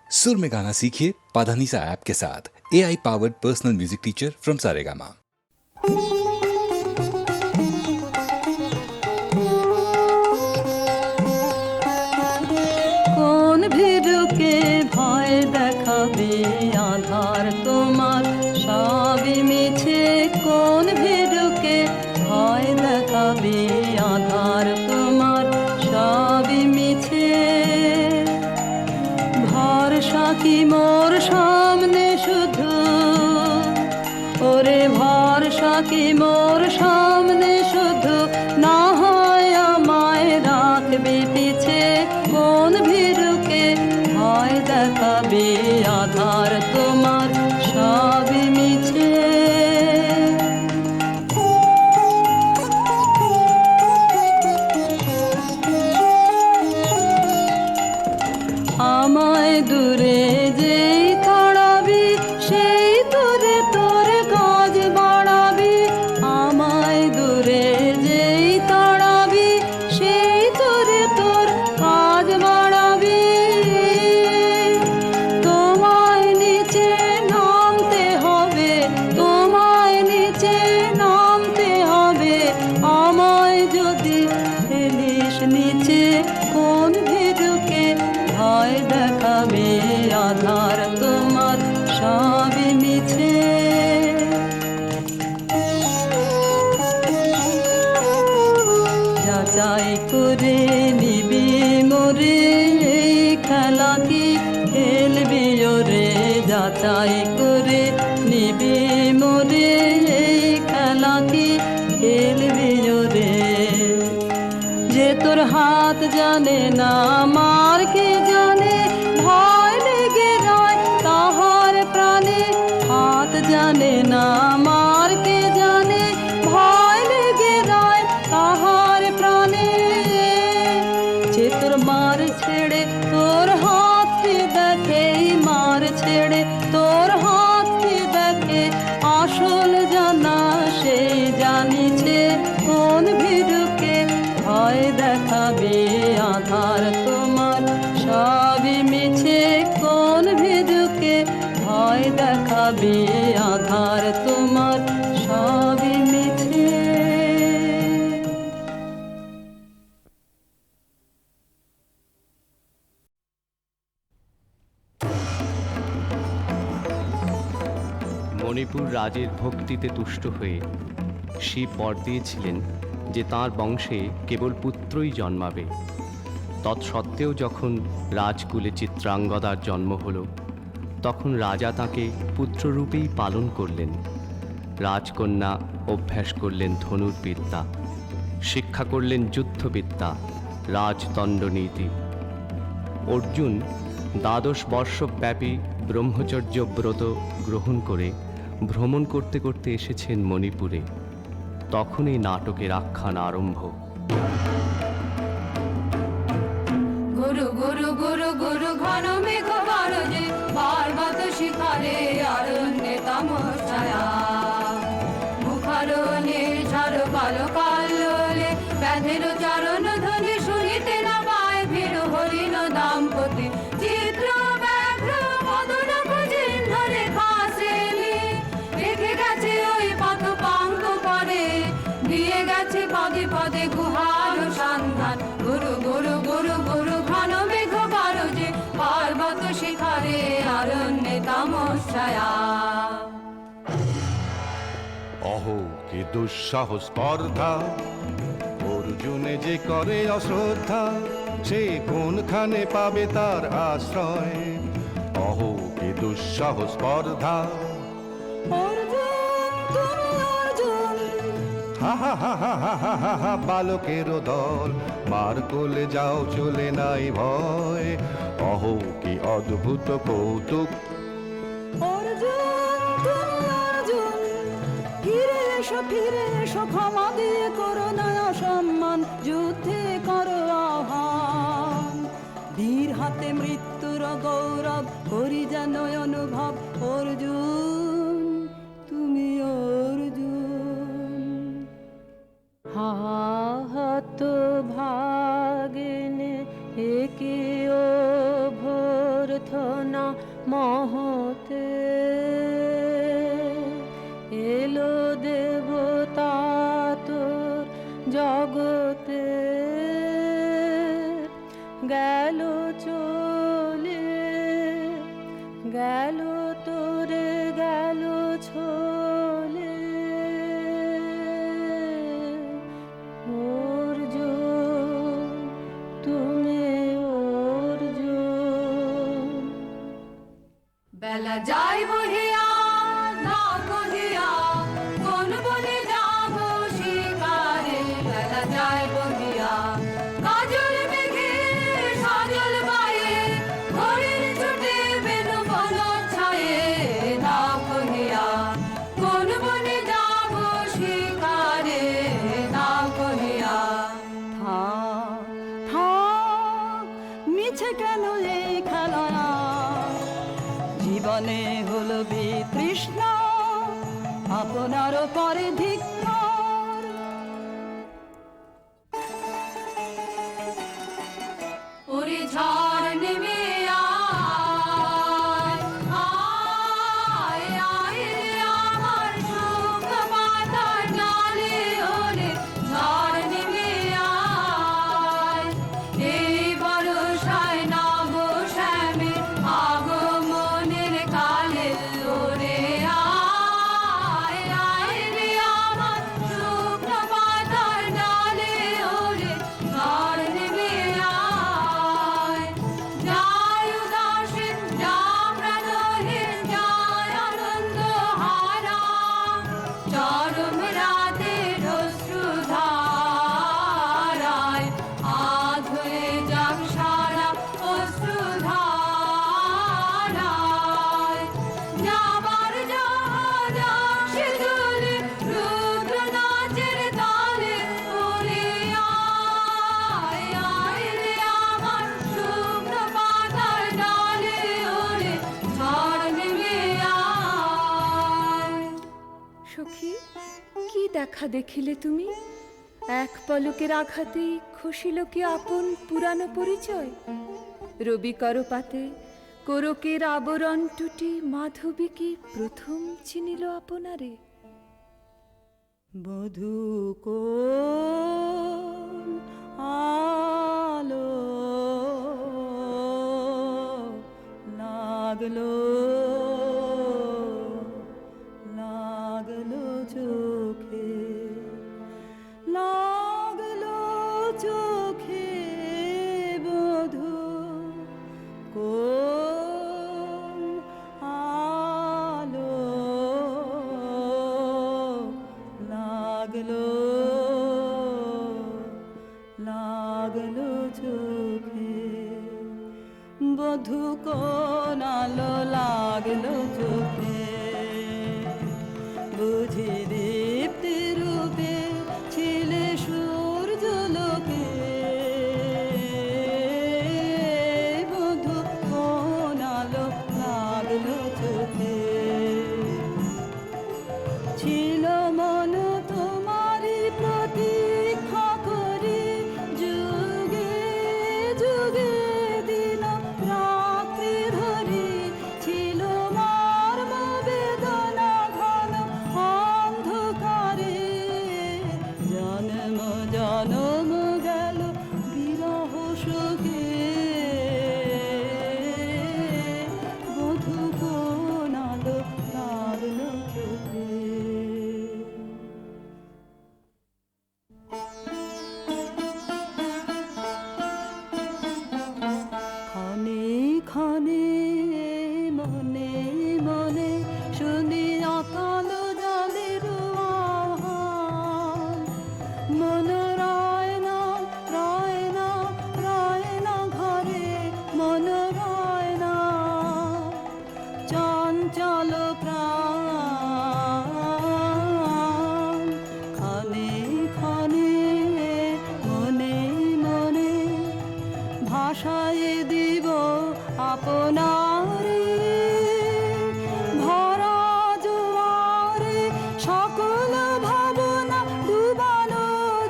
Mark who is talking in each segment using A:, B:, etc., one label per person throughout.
A: सुर में गाना सीखिए पाधानीसा ऐप के साथ। AI powered personal music teacher from Saregama.
B: কোন ভীরুকে ভয় দেখাবে আধার তোমার সবই মিছে। কোন ভীরুকে ভয় দেখাবে আধার তোমার সবই মিছে। ভরসা কি মোর সামনে শুধু, ওরে ভরসা কি মোর সামনে শুধু, না হয় আমায় রাখবে পিছে। কোন ভীরুকে ভয় দেখাবে আধার তোমার সবই মিছে। আমায় দূরে যেই তাড়াবি সেই দূরে তোর কাজ বাড়াবি। আমায় দূরে যেই তাড়াবি সেই দূরে তোর কাজ বাড়াবি। তোমায় নিচে নামতে হবে, তোমায় নিচে নামতে হবে। আমায় যদি ফেলিস নিচে, কোন ভীরুকে ভয় দেখাবে আধার তোমার সবই মিছে। যাচাই করে নিবি মোরে এই খেলা কি খেলবি ওরে। যাচাই করে নিবি মোরে এই খেলা কি খেলবি ওরে। যে তোর হাত জানে না মার কে জানে, ভয় লেগে রয় তাহার প্রাণে। হাত জানে না মার কে জানে, ভয় লেগে রয় তাহার প্রাণে। যে তোর মার ছেড়ে তোর হাতকে দেখে, মার ছেড়ে তোর হাতকে দেখে, আসল জানা সেই জানিছে। কোন ভীরুকে ভয় দেখাবে আধার তোমার সবই মিছে। কোন ভীরুকে ভয় দেখাবে আধার তোমার সবই মিছে।
C: মণিপুর রাজের ভক্তিতে তুষ্ট হয়ে শিব বর দিয়েছিলেন যে তাঁর বংশে কেবল পুত্রই জন্মাবে। তৎসত্ত্বেও যখন রাজকুলে চিত্রাঙ্গদার জন্ম হল, তখন রাজা তাকে পুত্ররূপেই পালন করলেন। রাজকন্যা অভ্যাস করলেন ধনুর্বিদ্যা, শিক্ষা করলেন যুদ্ধবিদ্যা, রাজদণ্ডনীতি। অর্জুন 12 বর্ষব্যাপী ব্রহ্মচর্য ব্রত গ্রহণ করে ভ্রমণ করতে করতে এসেছেন মণিপুরে। তখন এই নাটকের আখ্যান আরম্ভ।
D: গুরু গুরু গুরু গুরু ঘন মেঘ গরজে, পার্বত শিখরে অরণ্যে তমশ্চয়া। মুখারণে ঝড় কালো কালোলে, ব্যাধের চরণ ধ্বনি শুনিতে না পায়। ভীরু হরিণ দাম্পতি চিত্র ব্যাঘ্র মদন কুচিহ্ন রেখা শ্রেণী। রেখে গেছে ওই পথ পাঙ্ক করে, দিয়ে গেছে পদে পদে গুহার সন্ধান। গুরু গুরু গুরু গুরু ঘন মেঘ গরজে, পার্বত শিখরে অরণ্যে তমশ্চয়া।
E: অহো কি দুঃসাহস স্পর্ধা, অর্জুনে যে করে অশ্রদ্ধা, সে কোনখানে পাবে তার আশ্রয়। অহো কি দুঃসাহস স্পর্ধা।
B: অর্জুন তুমি অর্জুন,
E: হা হা হা হা হা হা হা হা, বালকেরও দল মার কোলে যাও চলে নাই ভয়। অহো কি অদ্ভুত কৌতুক।
B: অর্জুন তুমি অর্জুন, ফিরে এসো ক্ষমা দিয়ে করো নয়া সম্মান। যুদ্ধে করো আহ্বান, বীর হাতে মৃত্যুর গৌরব করি যেন অনুভব। অর্জুন তুমি অর্জুন। হাত ভাগিনে একে ও ভোর প্রার্থনা মহতে এলো দেবতা তোর জগতে গেল চলে গেল তোরে গেল ছোলে অর্জুন তুমি অর্জুন
D: বেলা যায় বহিয়া না কহিয়া কোন বনে যাব শিকারে বেলা যায় বহিয়া কাজল মেঘে সাজল পায়ে ঘরের ছুটে বেনু বন ছায়ে না কহিয়া কোন বনে যাব শিকারে না কহিয়া
B: থাক থাক মিছে কেন এই খেলা জীবনে হলো বিতৃষ্ণা আপনার পরে ধিক্কার
D: ওরে ঝড় নেমে আয় আয় আয় রে আমার শুকনো পাতার ডালে ওরে ঝড় নেমে আয় এই বর্ষায় নব শ্যামে আগমনের কালে ওরে আয় আয় রে আমার শুকনো পাতার ডালে ওরে ঝড় নেমে আয় যায় উদাসীন যা প্রাণহীন যায় আনন্দ হারা চরম রাতে অশ্রুধারায় আধ হয়ে যাক সারা অশ্রুধারায় যাবার জাহাজ আসে চলে রুদ্র নাচের তালে ওরে আয় আয় রে আমার শুকনো পাতার ডালে ওরে ঝড় নেমে আয়
F: সখী কি দেখা দেখিলে তুমি এক পলকের আঘাতেই খসিল কি আপন পুরানো পরিচয় রবি করপাতে কোরকের আবরণ টুটি মাধবী কি প্রথম চিনিল আপনারে
B: বধূ কোন আলো লাগলো লাগলো চোখে লাগলো চোখে বধূ কোন আলো লাগলো লাগলো চোখে বধূ কোন আলো লাগলো চোখে বুঝি দীপ্তি রূপে ছিলে সূর্য লোকে বধূ কোন আলো লাগলো চোখে ছিল মন তোমারই প্রতীক্ষা করি যুগে যুগে দিন রাত্রি ধরি ছিল মর্ম বেদনা ঘন অন্ধকারে জন্ম জন্ম গেল বিরহ সুখে বধূ কোন আলো লাগলো চোখে ক্ষণে ক্ষণে মনে মনে শুনি অকাল জলের আহ্বান মন রয় না রয় না রয় না ঘরে মন রয় না চঞ্চল প্রাণ ক্ষণে ক্ষণে মনে মনে ভাষায় দিব আপনারে ভরা জোয়ারে সকল ভাবনা ডুবানো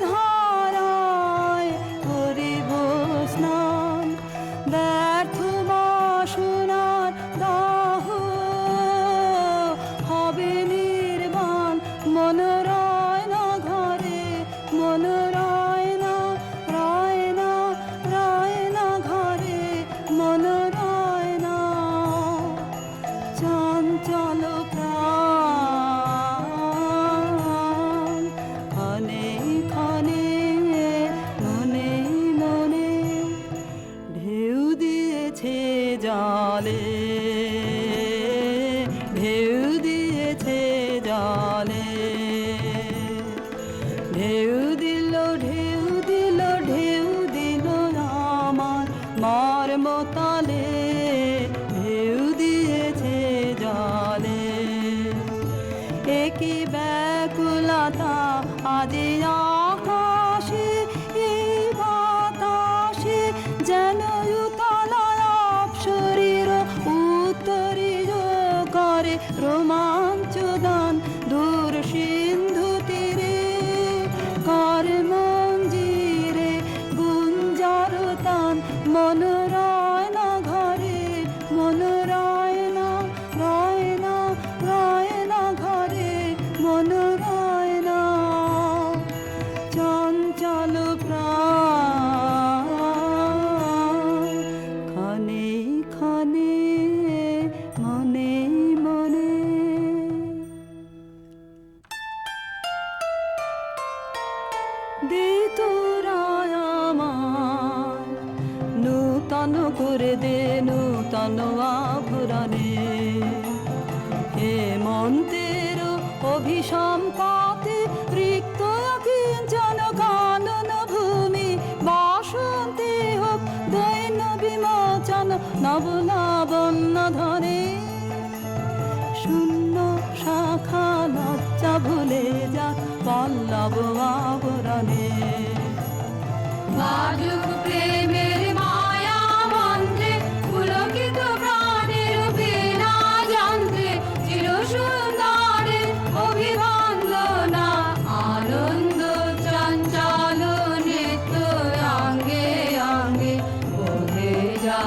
B: ধারায় করিব স্নান ব্যর্থ বাসনা জলে ঢেউ দিয়েছে জলে ঢেউ দিল ঢেউ দিল ঢেউ দিল আমার মর্মতলে ঢেউ দিয়েছে জলে একই ব্যাকুলতা আজি আকাশে এই বাতাসে যেন উতলাপ শরীর উত্তরীয় করে রোমাঞ্চ দান দূর সিন্ধু তীরে কর মঞ্জিরে গুঞ্জার তান মন রয় না ঘরে মন রয় না রয় না রয় না ঘরে মন রয় না চঞ্চল প্রাণ ক্ষণে ক্ষণে মনে মনে দে তোরা আমার নূতন করে দে নূতন আভরণে হেমন্তের অভিসম্পাতে রিক্ত কিঞ্চন কানন ভূমি বাসন্তে হোক দৈন্য বিমোচন নব লাবণ্য ধরে শূন্য শাখা লজ্জা ভুলে যা পল্লব আবরণে
D: বাজুক প্রেমের মায়া মন্ত্রে পুলকিত প্রাণের বীণা যন্ত্রে চির সুন্দরের অভিবন্দনা আনন্দ চঞ্চল নৃত্য অঙ্গে অঙ্গে বোধে যা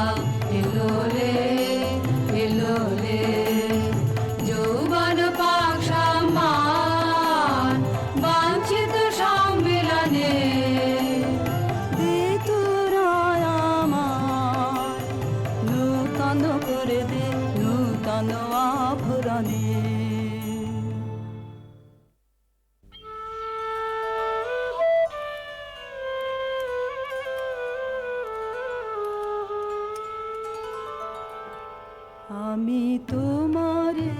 D: এলোলে এলোলে যৌবন পাক সম্মান বাঞ্ছিত সম্মিলনে
B: দে তোরা আমার নূতন করে দে নূতন আভরণে আমি তোমারে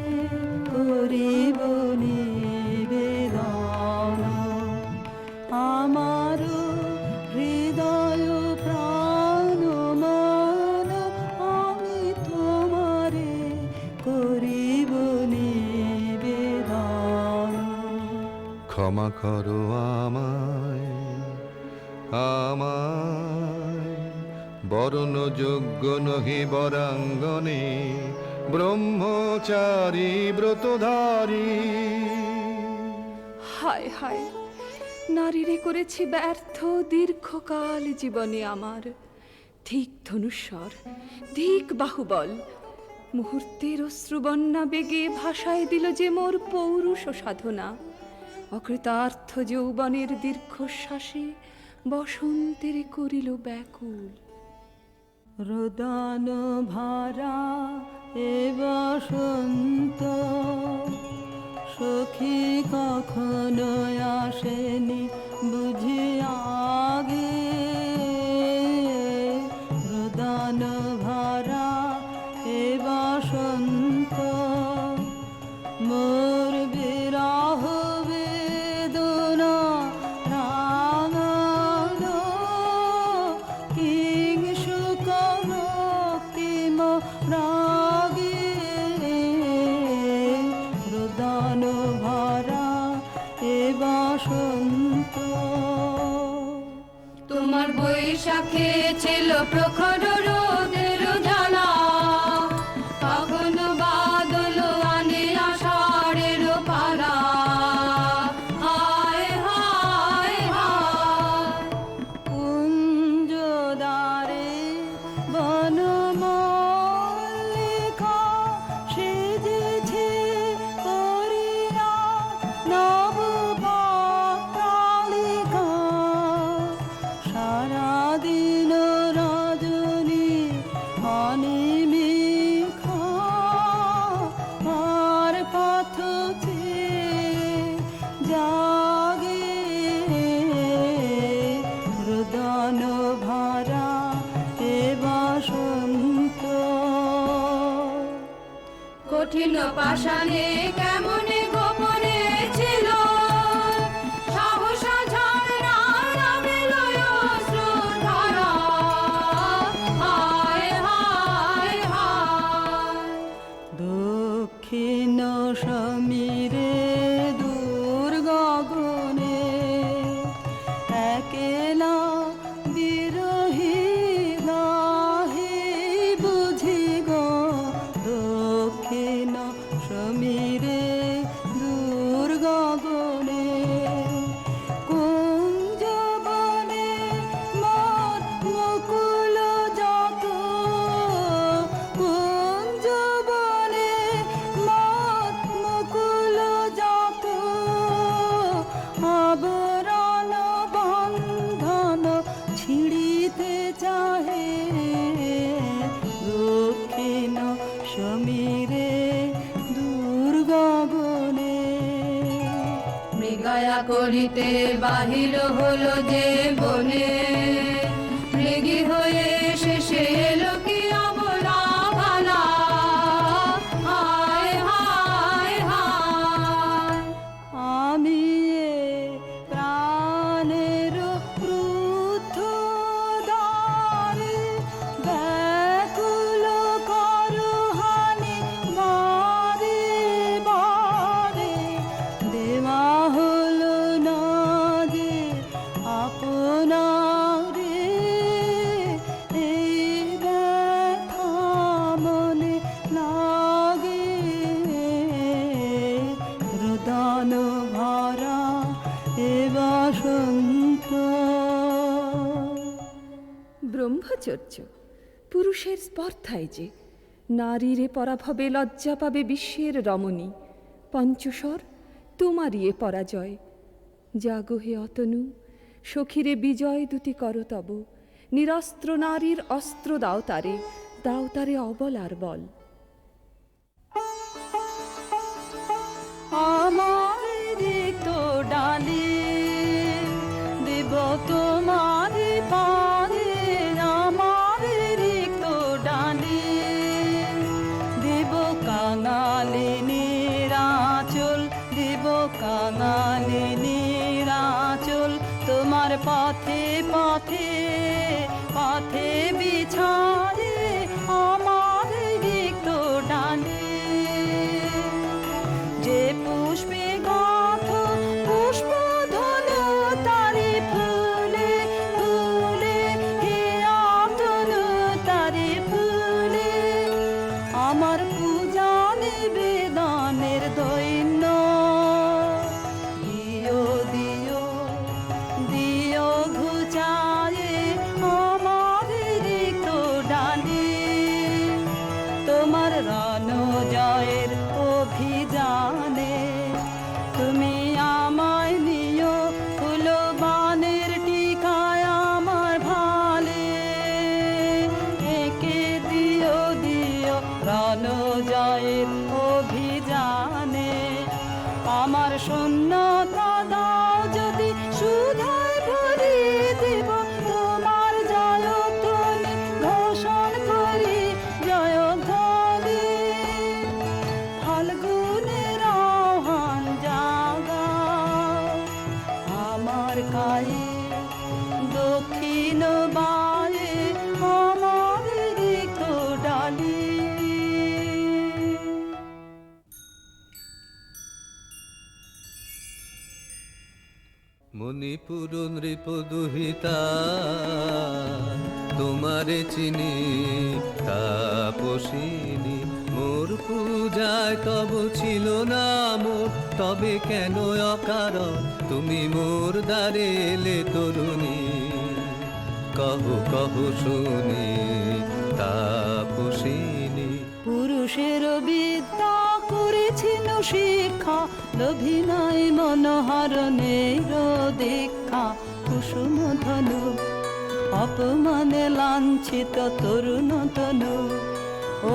B: করিব নিবেদন আমার হৃদয় প্রাণ মন আমি তোমারে করিব নিবেদন
E: ক্ষমা করো আমায় আমায় বরণ যোগ্য নহি বরাঙ্গনে ব্রহ্মচারী ব্রতধারী
F: হায় হায় নারীরে করেছি ব্যর্থ দীর্ঘকাল জীবনে আমার ধিক ধনুস্বর ধিক বাহুবল মুহূর্তের অশ্রুবন্যা বেগে ভাষায় দিল যে মোর পৌরুষ সাধনা অকৃতার্থ যৌবনের দীর্ঘশ্বাসে বসন্তের করিল ব্যাকুল রোদন ভারা এ বসন্ত সখী কখনো আসেনি বুঝি আগে রোদন ভারা এ বসন্ত মোর বিরহ বেদনা রাঙালো কিং সুখ রক্তিম রাগে রোদন ভরা এ বসন্ত
D: তোমার বৈশাখে ছিল প্রখর রোদের জ্বালা কখনো বাদল আনে আষাঢ়ের পালা হায় হায় হায়
B: কুঞ্জদারে বনমল্লিকা সেজেছে করিয়া নবপাতালিকা সারাদিন রজনী
D: কঠিন পাষাণে কেমনে গোপনে ছিল সাহসা ঝরনা নামিল অশ্রুধারা। হায় হায় হায়
F: দক্ষিণ সমীরে দূর গগনে একেলা বিরহী নাহি বুঝি গো। দক্ষিণ সমীরে দূর গগনে কুঞ্জ বনে মোর মুকুল যত, কুঞ্জ বনে মোর মুকুল যত, আবরণ বন্ধন ছিঁড়িতে চাহে। দক্ষিণ সমীরে দূর গগনে
D: মৃগয়া করিতে বাহির হলো যে বনে, মৃগী হয়ে শেষে এলো কি অবলা বালা। হায় হায় হায়
F: আমি এ প্রাণের ক্রুদ্ধ দ্বারে ব্যাকুল করহানি বারে বারে। দেওয়া হলো না যে আপনারে, এই ব্যথা মনে লাগে। রুদন ভরা এ বসন্ত।
G: ব্রহ্মচর্য পুরুষের স্পর্ধায় যে নারীরে পরাভবে লজ্জা পাবে বিশ্বের রমণী। পঞ্চস্বর তোমারই এ পরাজয়। জাগো হে অতনু, সখীরে বিজয় দুটি কর তব। নিরস্ত্র নারীর অস্ত্র দাও তারে অবলার বল।
F: আমার রিক্ত ডালি দেব তোমার পারে। আমার রিক্ত ডালি দেব কাঙালিনীর আঁচল, দেব কাঙালিনীর আঁচল। তোমার পথে পথে পথে বিছায়ে আমার রিক্ত ডালি। যে পুষ্পে গাথ পুষ্প ধনু তারি ফুলে ফুলে, হে আতনু তারি ফুলে। আমার পূজা নিবেদনের দৈন্য দিও দিও দিও ঘুচায়ে আমার রিক্ত ডালি। তোমার রণ জয়ের অভিযানে তুমি আমায় নিও ফুলবানের টিকায় আমার ভালে। একে দিও দিও রণ জয়ের অভিযানে। আমার শূন্যতা দাও যদি সুধায় ভরি দেব তোমার জয়ধ্বনি ঘোষণ করি জয়ধ্বনি। ফাল্গুনের আহ্বান জাগাও আমার কায়ে, দক্ষিণ বায়ে আমার রিক্ত ডালি।
H: মণিপুর নৃপ দুহিতা তোমারে চিনি তাপসিনী। মোর পূজায় তব ছিল না মোর, তবে কেন অকারণ তুমি মোর দ্বারে এলে তরুণী। কহ কহ শুনি তাপসিনী।
F: পুরুষের বিদ্যা করেছিল শিক্ষা, লোভী নাই মনোহরণের দীক্ষা। কুসুম ধনু অপমানে লাঞ্ছিত তরুণ তনু।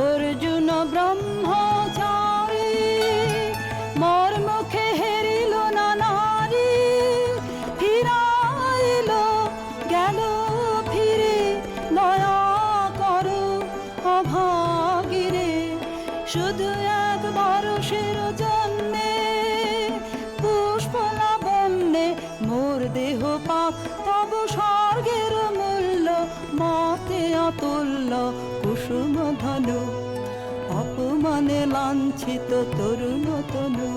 F: অর্জুন ব্রহ্মচারী মোর মুখে হেরিল না নারী। ফিরাইল গেল ফিরে দয়া করো অভাগীরে। শুধু একবার মানুষের জন্যে পুষ্প লাবণ্যে মোর দেহ পাক, তব স্বর্গের মূল্য মতে অতুল্য কুসুম ধনু, অপমানে লাঞ্ছিত তরুণ তনু।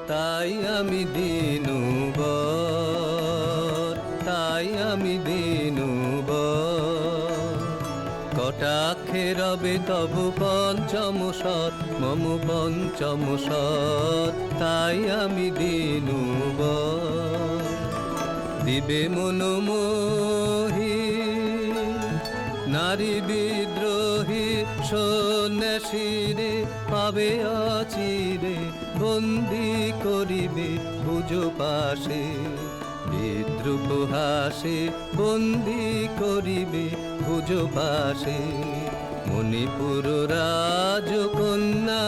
H: তাই আমি দিনুবর, তাই আমি দিনুবর, কটাক্ষে রবে তব পঞ্চম সৎ, মম পঞ্চম সৎ, তাই আমি দিনুবর। দিবে মনোমোহী নারী বিদ্রোহী সন্ন্যাসীরে পাবে অচিরে, বন্দি করিবে ভুজ পাশে, বিদ্রুপ হাসে বন্দি করিবে ভুজ পাশে। মণিপুর রাজকন্যা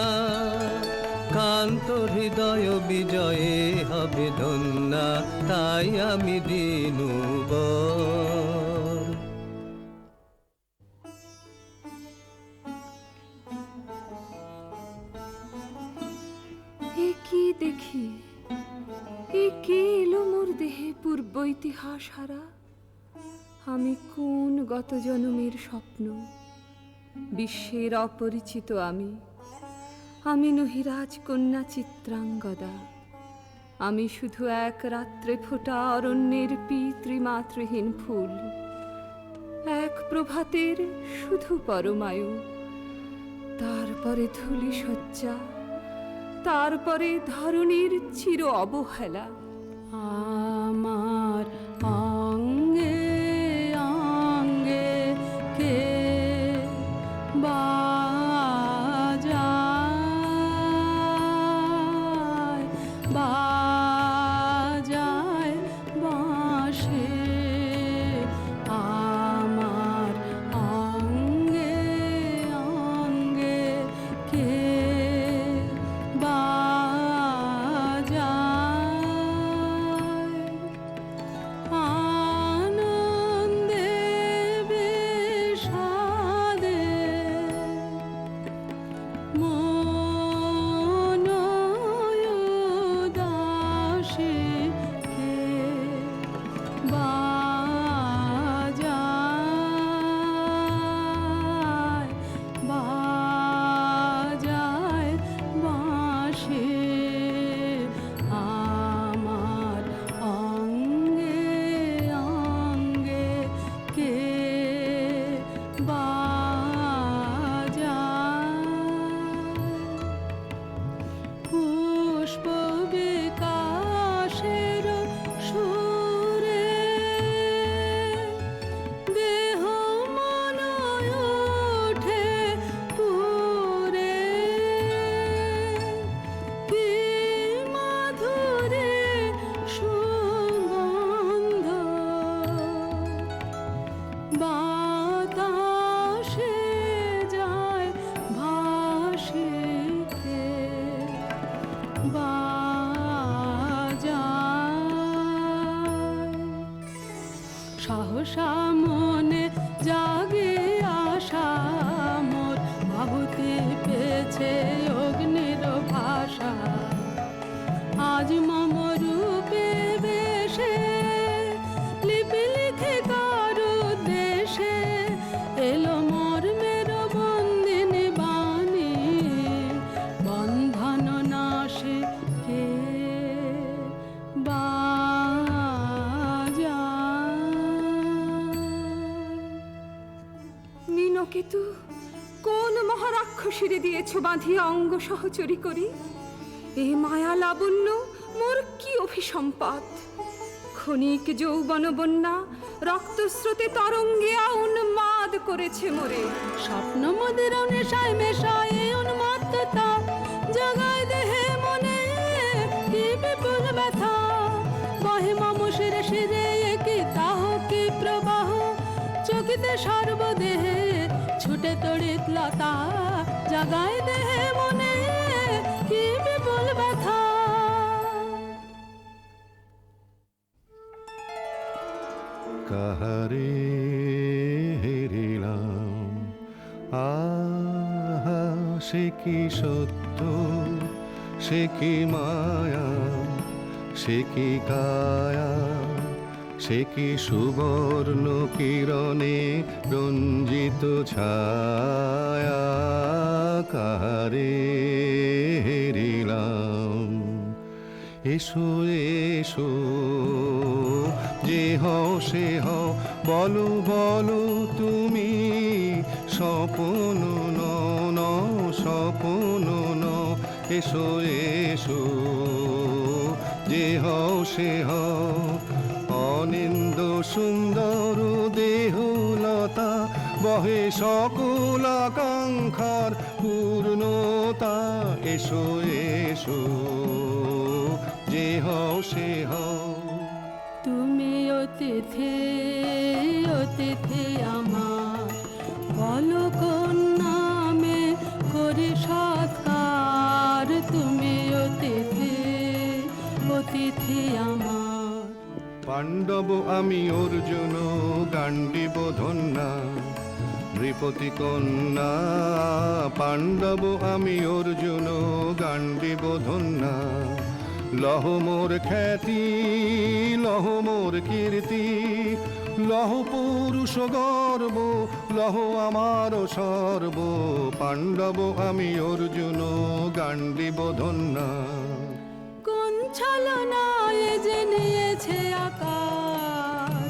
H: কান্ত হৃদয় বিজয়ে হবে ধন্যা, তাই আমি দিনুবর।
G: এ কি দেখি, এ কে এলো মোর দেহে পূর্ব ইতিহাস হারা? আমি কোন গত জন্মের স্বপ্ন? বিশ্বের অপরিচিত আমি, আমি নহি রাজকন্যা চিত্রাঙ্গদা। আমি শুধু এক রাত্রে ফোটা অরণ্যের পিতৃমাতৃহীন ফুল, এক প্রভাতের শুধু পরমায়ু। তারপরে ধূলি শয্যা, তারপরে ধরণীর চির অবহেলা।
F: আমার অঙ্গে অঙ্গে কে বাজায় বাজায় বাঁশি, আমার অঙ্গে অঙ্গে কে আনন্দে বিষাদে মন উদাসী কে বাজায় বাজায় বাঁশি, আমার অঙ্গে অঙ্গে কে বাজায়। পুষ্প বিকাশের সুরে দেহ মন ওঠে পুরে, কি মাধুরী সুগন্ধ বাতাসে যায় ভাসে কে বাজায়। সহসা মনে জাগে আশা মোর, আহুতি পেয়েছে অগ্নির ভাষা। আজ মম রূপে বেশে লিপি লিখে কার উদ্দেশে এলো মোর মের বন্দিনী বাণী, বন্ধন নাশে কে বাজায়।
G: মীনকেতু, কোন মহারাক্ষসীরে দিয়েছ বাঁধিয়া অঙ্গ সহচরী করি? এ মায়া লাবণ্য মোর কি অভিসম্পাত? ক্ষণিক যৌবন বন্যা রক্তস্রোতে তরঙ্গিয়া উন্মাদ করেছে মোরে।
F: স্বপ্ন মদের নেশায় মেশায় উন্মত্ততা জাগায় দেহে মনে কি বিপুল ব্যথা। বহে মম শিরে শিরে কি তাহ কি প্রবাহ, চকিতে সর্বদেহে ছুটে তড়িৎ লতা, জাগায় দেহে মনে কি বিপুল ব্যথা।
E: কাহারে হেরিলাম, আহা সে কি সত্য সে কি মায়া, সে কি কায়া, সে কি সুবর্ণ কিরণে রঞ্জিত ছায়া, কাহারে হেরিলাম। এসো এসো, যে হও সে হও, বলো বলো তুমি, স্বপ্ন ন স্বপ্ন ন। এসো এসো, যে হও সে হও, অনিন্দ সুন্দর দেহলতা, বহে সকল আকাঙ্ক্ষার পূর্ণতা। এসো এসো, যে হও সে হও।
F: তুমি অতিথি অতিথি আমার, বলো কোন নামে করি সৎকার। তুমি অতিথি অতিথি আমার।
E: পাণ্ডব আমি অর্জুন, গান্ডীব ধন্যা, নৃপতি কন্যা। পাণ্ডব আমি অর্জুন, গান্ডীব ধন্যা। লহ মোর খ্যাতি, লহ মোর কীর্তি, লহ পুরুষ গর্ব, লহ আমার সর্ব। পাণ্ডব আমি অর্জুন, গান্ডীব ধন্যা।
F: কোন ছলনায় যে নিয়েছে আকার,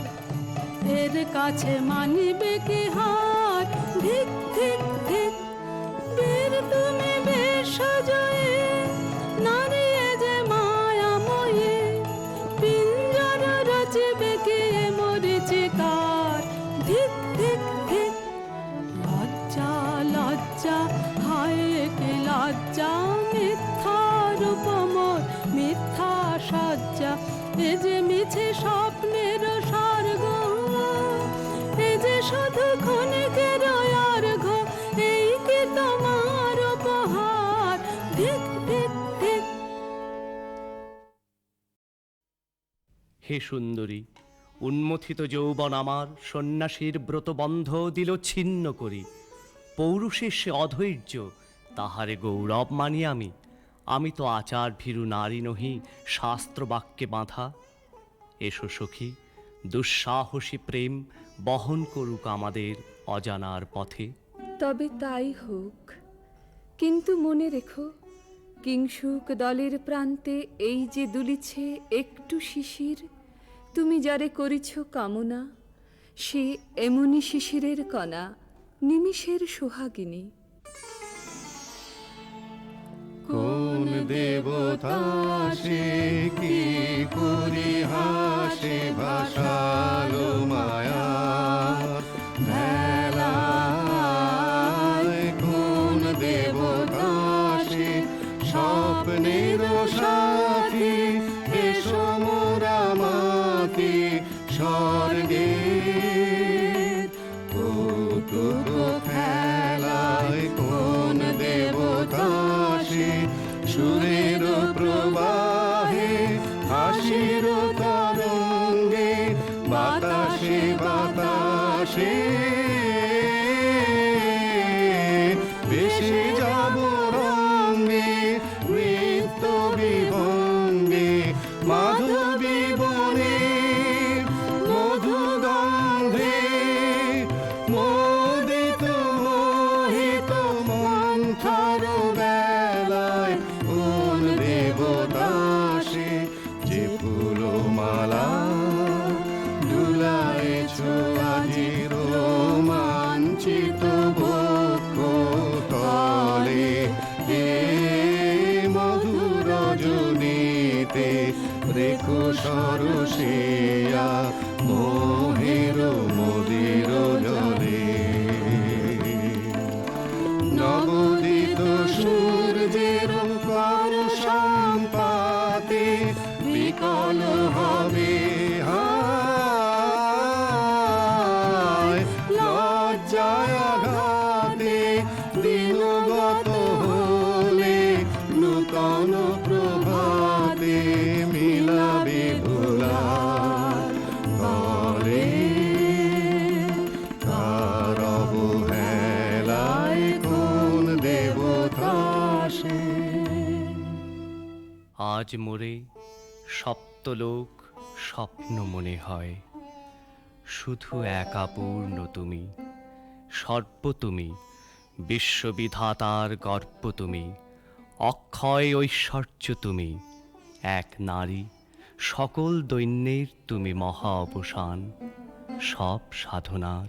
F: এর কাছে মানিবে কি হার। ধিক ধিক ধিক, বীর তুমি বিশ্বজয়ী, নারী যে মায়াময়ী। পিঞ্জর রচিবে কি মরিচিকার। ধিক ধিক ধিক, লজ্জা লজ্জা, হায় কি লজ্জা। মিথ্যা রূপ মোর, মিথ্যা সজ্জা, এ যে মিছে স্বপ্নের স্বর্গ, এ যে শুধু ক্ষণিকের অর্ঘ্য। এই কি তোমার উপহার। ধিক ধিক ধিক।
C: হে সুন্দরী, উন্মথিত যৌবন আমার সন্ন্যাসীর ব্রতবন্ধ দিল ছিন্ন করি। পৌরুষের সে অধৈর্য, তাহারে গৌরব মানি আমি। আমি তো আচার ভীরু নারী নহি, শাস্ত্র বাক্যে বাঁধা। এসো সখী, দুঃসাহসী প্রেম বহন করুক আমাদের অজানার পথে।
G: তবে তাই হোক, কিন্তু মনে রেখো, কিংসুক দলের প্রান্তে এই যে দুলিছে একটু শিশির, তুমি যারে করিছ কামনা, সে এমনি শিশিরের কণা, নিমিষের সোহাগিনী।
E: কোন দেবতা সে কি পরিহাসে ভাসালো মায়ার ভেলায়। কোন দেবতা সে স্বপ্নের সাথী, এসো মোরা মাতি স্বর্গে। কৌতুক খেলায় কোন দেবতা সে, সুরের প্রবাহে হাসির তরঙ্গে, বাতাসে বাতাসে বেশি যাব রঙ্গে। নৃত্য বিভঙ্গে মাধবী বনে, মধু গন্ধে মোদিত মোহিত মন্থর বেলায়। কোন দেবতা সে, যে ফুলমালা দুলাইছ আজি রোমাঞ্চিত বক্ষ তলে। এ মধুর রজনীতে রেখো সরসিয়া, মোহের মদির জলে। নবদিত সূর্যের কর সম্পাতে, বিকল হবে হায়। লজ্জায় আঘাতে দিনগত হলে, নূতন প্রভাতে মিলাবে ভোলার তলে। তার অবহেলায় কোন দেবতা সে।
C: আজ মোরে সপ্তলোক স্বপ্ন মনে হয়, শুধু একা পূর্ণ তুমি, সর্ব তুমি, বিশ্ববিধাতার গর্ব তুমি, অক্ষয় ঐশ্বর্য তুমি, এক নারী, সকল দৈন্যের তুমি মহা অবসান, সব সাধনার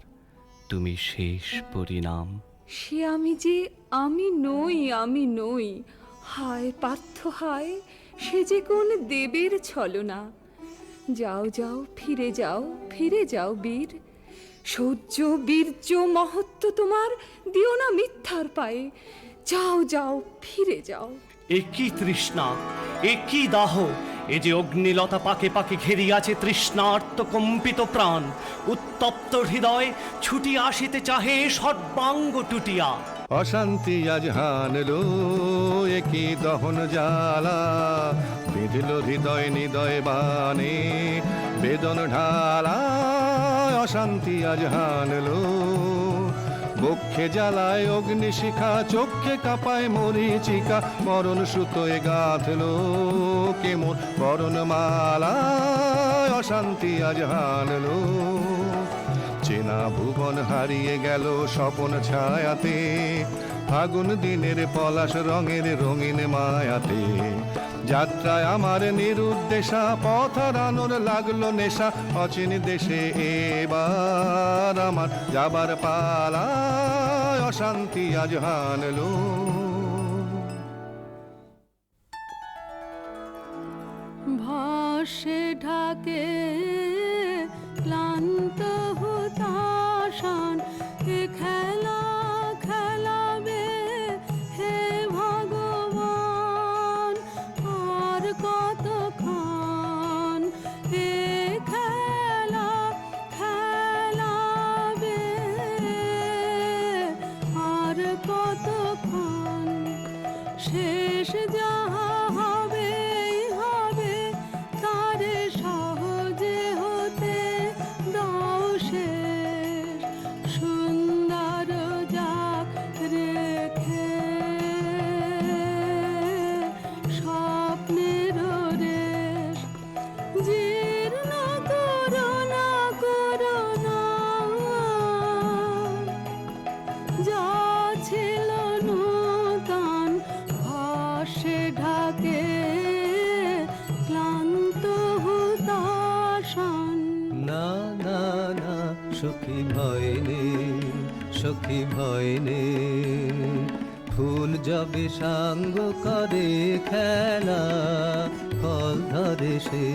C: তুমি শেষ পরিণাম।
G: সে আমি যে আমি নই, হায় পার্থ হায়, সে যে কোন দেবের ছলনা। যাও যাও ফিরে যাও বীর, শৌর্য বীর্য মহত্ব তোমার দিও না মিথ্যার পায়ে। যাও যাও ফিরে যাও।
C: একই তৃষ্ণা, একই দাহ, এ যে অগ্নিলতা পাকে পাকে ঘেরিয়াছে তৃষ্ণার্ত কম্পিত প্রাণ, উত্তপ্ত হৃদয় ছুটি আসিতে চাহে সর্বাঙ্গ টুটিয়া।
E: অশান্তি আজ হানলো একই দহন জ্বালা, বিঁধল হৃদয় নিদয় বানে বেদন ঢালা। অশান্তি আজ হানলো বক্ষে জ্বালায় অগ্নিশিখা, চোখে কাঁপায় মরিচিকা, মরণ সুতোয় গাঁথলো কেমন বরণমালা। অশান্তি আজ হানলো চেনা ভুবন হারিয়ে গেল স্বপন ছায়াতে, ফাগুন দিনের পলাশ রঙের রঙিন মায়াতে। যাত্রায় আমার নিরুদ্দেশা, পথ হারানোর লাগলো নেশা, অচিন দেশে এবার আমার যাবার পালা। অশান্তি আজ হানলো।
F: ভাসে ঢাকে ক্লান্ত হতাশান, এ খেলা খেলাবে হে ভগবান। আর কতক্ষণ এ খেলা খেলাবে, আর কতক্ষণ শেষ যাহা হবে হবে, তারে সহজে হতে দাও শেষ। সুন্দর যাক রেখে স্বপ্নের রেশ, জীর্ণ করোনা করোনা, যা ছিল নূতন ভাসে ঢাকে ক্লান্ত হতাশান।
H: না না না সখী ভয় নেই, সখী ভয় নেই, ফুল যবে সাঙ্গ করে খেলা ফল ধরে সে।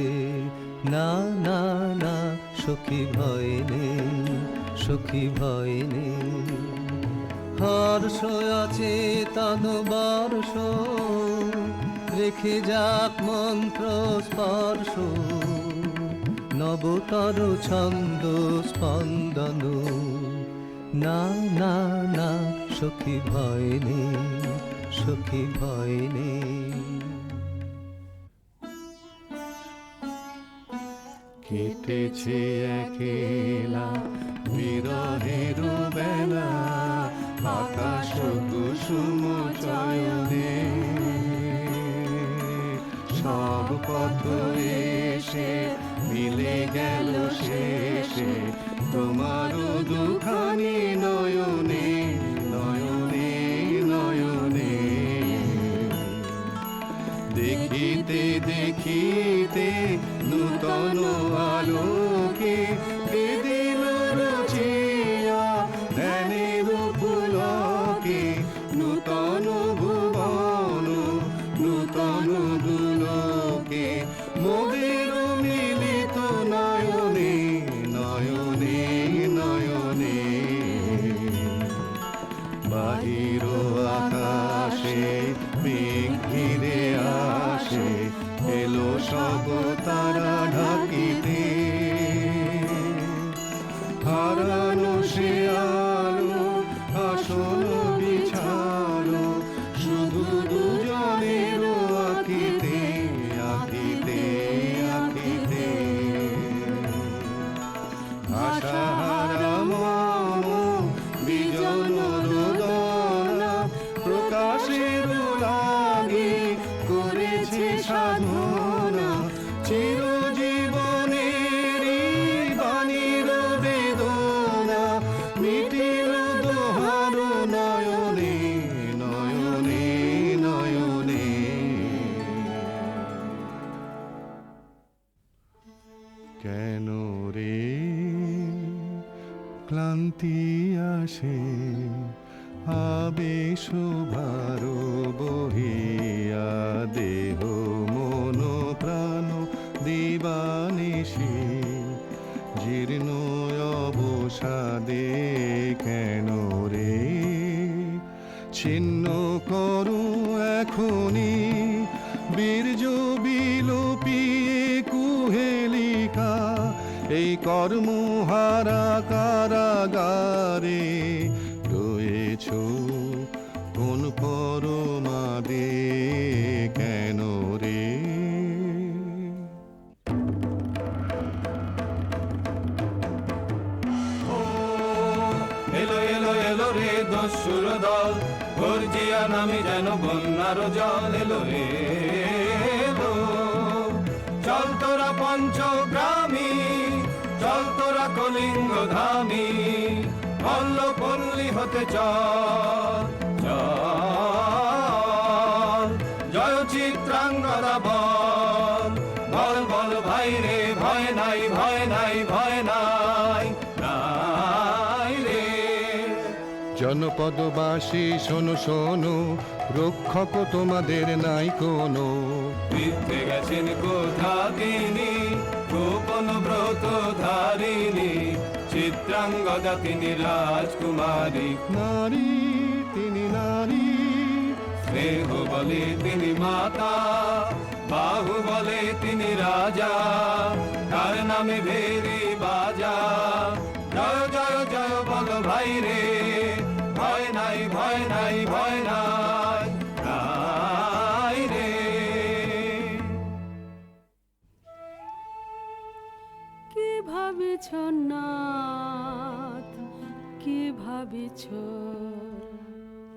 H: না না না সখী ভয় নেই, সখী ভয় নেই। হর্ষ আছে তন বর্ষ, রেখে যাক মন্ত্র স্পর্শ, নবতর ছন্দ স্পন্দন। না না না সখী ভয় নেই, সখী ভয় নেই।
E: কেটেছে একেলা বিরহের বেলা, আকাশ কুসুম চয়নে। সব পথ এসে মিলে গেল শেষে, তোমার দুখানি নয়নে নয়নে নয়নে। দেখিতে দেখিতে নূতন আলোকে, দিল রচিয়া ধ্যানের পুলকে। নূতন ভুবন নূতন দুলোকে, মোদের মিলিত নয়নে নয়নে নয়নে। বাহির আকাশে মেঘ ঘিরে আসে, এলো সব তারা ঢাকিতে। সাধনা চিরজীবনেরই বাণীর বেদনা মিটিল দোহার নয়নে নয়নে নয়নে। কেন রে ক্লান্তি আসে আবেশ ভার বহিয়া দেহ মন প্রাণ দিবানিশি জীর্ণ অবসাদে কেন রে ছিন্ন করো এখনি বীর্য বিলোপিয়ে কুহেলিকা এই কর্মহারা কারাগারে রয়েছ কোন পরমাদে কেন রে।
I: এলো এলো এলো রে দস্যুর দল গর্জিয়া নামে যেন বন্যার জল এলো রে এলো। চল তোরা পঞ্চগ্রামী চল তোরা কলিঙ্গ ধামী মল্ল পল্লী হতে চল চল জয় চিত্রাঙ্গদা বল বল বল ভাই রে ভয় নাই ভয় নাই ভয় নাই নাই রে।
E: জনপদবাসী শোনো শোনো রক্ষক তোমাদের নাই কোনো
I: বৃদ্ধে গেছেন কোথা তিনি গোপন ব্রত ধারিণী চিত্রাঙ্গদা তিনি রাজকুমারী
E: নারী তিনি নারী
I: স্নেহ বলে তিনি মাতা বাহু বলে তিনি রাজা তার নামে ভেরি বাজা জয় জয় জয় বল ভাই রে ভয় নাই ভয় নাই ভয় নাই নাই রে।
F: কি ভাবিছ নাথ কি ভাবিছ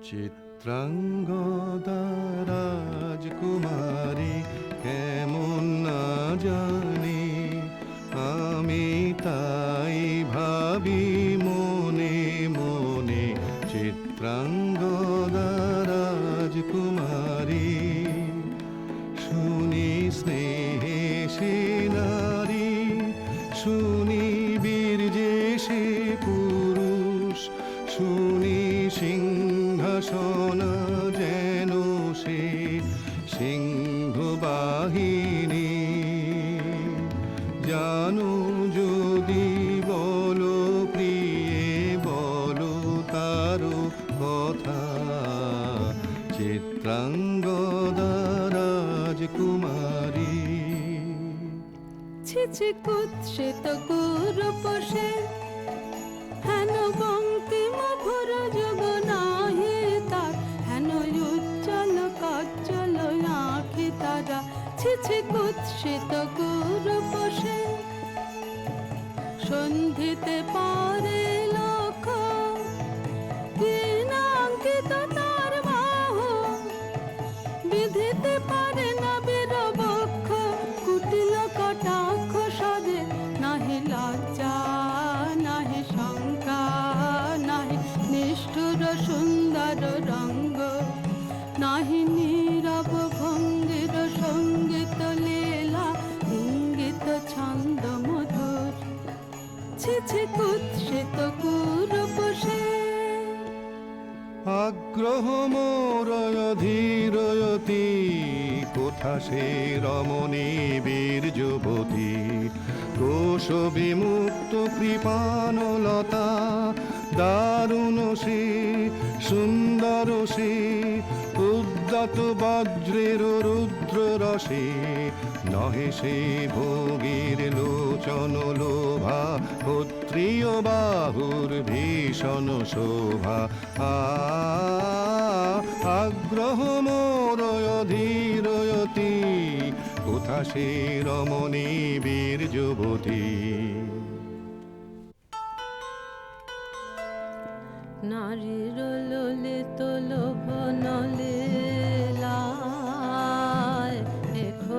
E: চিত্রাঙ্গদা রাজকুমারী কেমন না জানি আমি তাই ভাবি মনে মনে চিত্রাঙ্গদা রাজকুমারী শুনি স্নেহে সে নারী শুনি বীর্যে সে পুরুষ শুনি সিংহাসন যেন সে সিংহ বাহিনী জানো যদি বলো প্রিয়ে বলো তারও কথা চিত্রাঙ্গদা রাজকুমারী।
F: ছিছি কুৎসিত কুরূপসে হেন বঙ্কিম ভুর যুগ নাহি তার হেন উজ্জ্বল কজ্জ্বল আঁখি তারা ছিছি কুৎসিত কুরূপসে সন্ধিতে পারে লোক কি নাঙ্কিত তার বাহু বিধিতে পারে না বীরবক্ষ কুটিল কটাক্ষ সদে নাহি লজ্জা নাহি শঙ্কা নাহি নিষ্ঠুর সুন্দর রঙ্গ নাহি নীরব ভঙ্গির সঙ্গীত লীলা ইঙ্গিত ছন্দ মধুর ছিছি কুৎসিত কুরূপসে।
E: আগ্রহ মোরয় ধীরয়তি কোথা সে রমণী বীর যুবতী কোশ বিমুক্ত কৃপানলতা দারুণ সে সুন্দর সে উদ্যত বজ্রের রুদ্র রসে নহে সে ভোগীর লোচন লোভা ক্ষত্রিয় বাহুর ভীষণ শোভা আগ্রহ মোরয় ধীরয়তি কোথা সে রমণী বীর যুবতী।
F: নারীর ললিত লোভন লীলায় এখো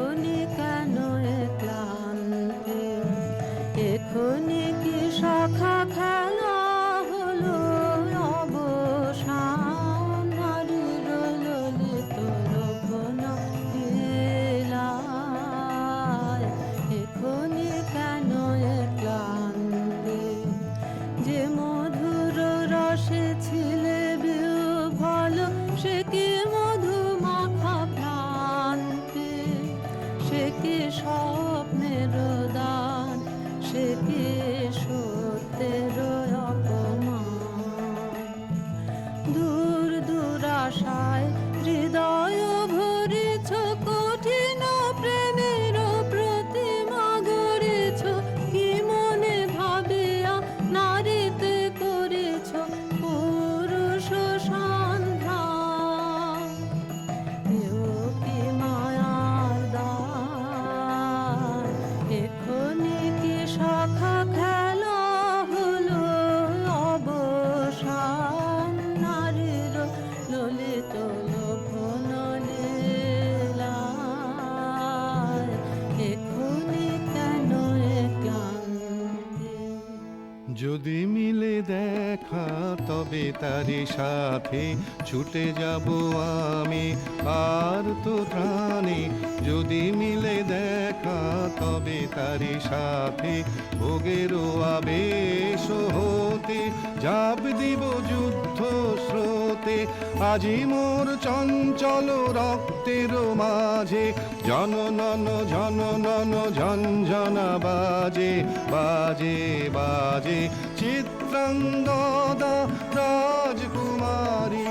E: তবে তারি সাথে ছুটে যাব আমি আর তো ত্রাণে যদি মিলে দেখা তবে তারি সাথে ভোগেরও আবেশ হতে জাপ দিব যুদ্ধ স্রোতে আজি মোর চঞ্চল রক্তের মাঝে জননন ঝননন ঝঞ্ঝনা বাজে বাজে বাজে চিত্রাঙ্গদা রাজকুমারী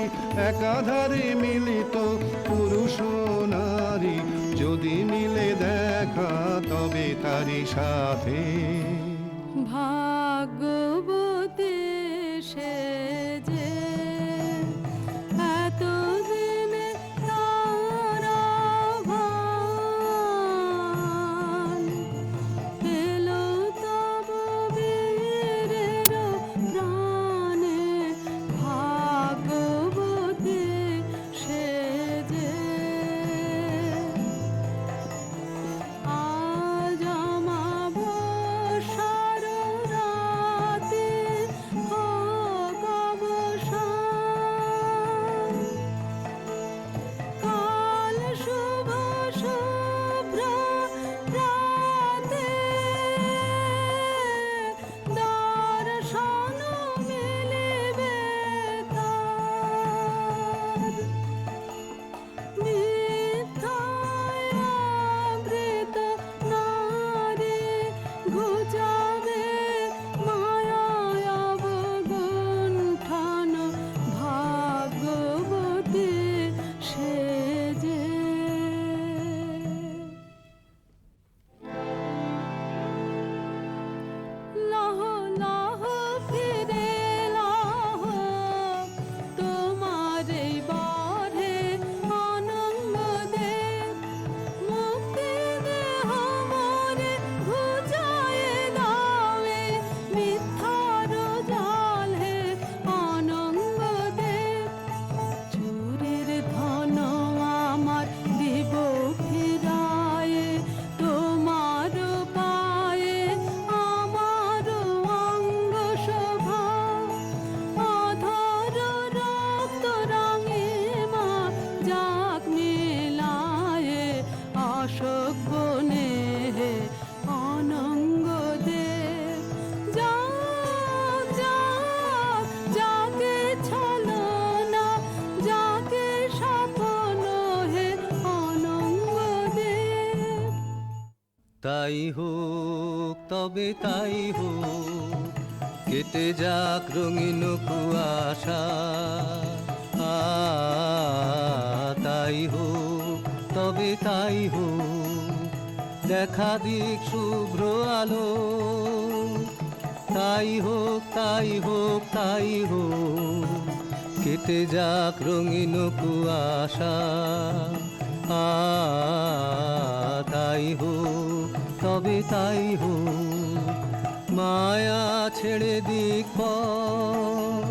E: একাধারে মিলিত পুরুষ নারী যদি মিলে দেখা তবে তারি সাথে
F: ভাগ্যবতী সে যে এতদিনে তারা ভান এলো তব বীরের প্রাণে ভাগ্যবতী সে যে আজ আমাবস্যার রাতে হোক অবসান। কাল শুভ শুভ্র রাতে দর্শন মিলিবে তার। মিথ্যায় আবৃত নারী ঘুচাবে মায়ায় অবগুণ্ঠন ভাগ্যবতী সে যে। লহ লহ ফিরে লহ তোমার এই বরে আনন্দ দে মুক্তি দেহ মোরে ঘুচায়ে দাও মিথ্যার জাল হে অনঙ্গ দে। চুরির ধন আমার দিব ফিরায়ে তোমার পায়ে আমার অঙ্গ শোভা অধর রক্ত রাঙিমা যাক মিলায়ে অশোক বনে হে অনঙ্গ দে। যাক যাক যাকে ছলনা যাকে স্বপ্ন হে অনঙ্গ দে।
H: তাই হোক তবে তাই হোক কেটে যাক রঙিন কুয়াশা তাই হোক তবে তাই হোক দেখা দিক শুভ্র আলো তাই হোক তাই হোক তাই হোক কেটে যাক রঙিন কুয়াশা তাই হোক তবে তাই হোক মায়া ছেড়ে দিক পথ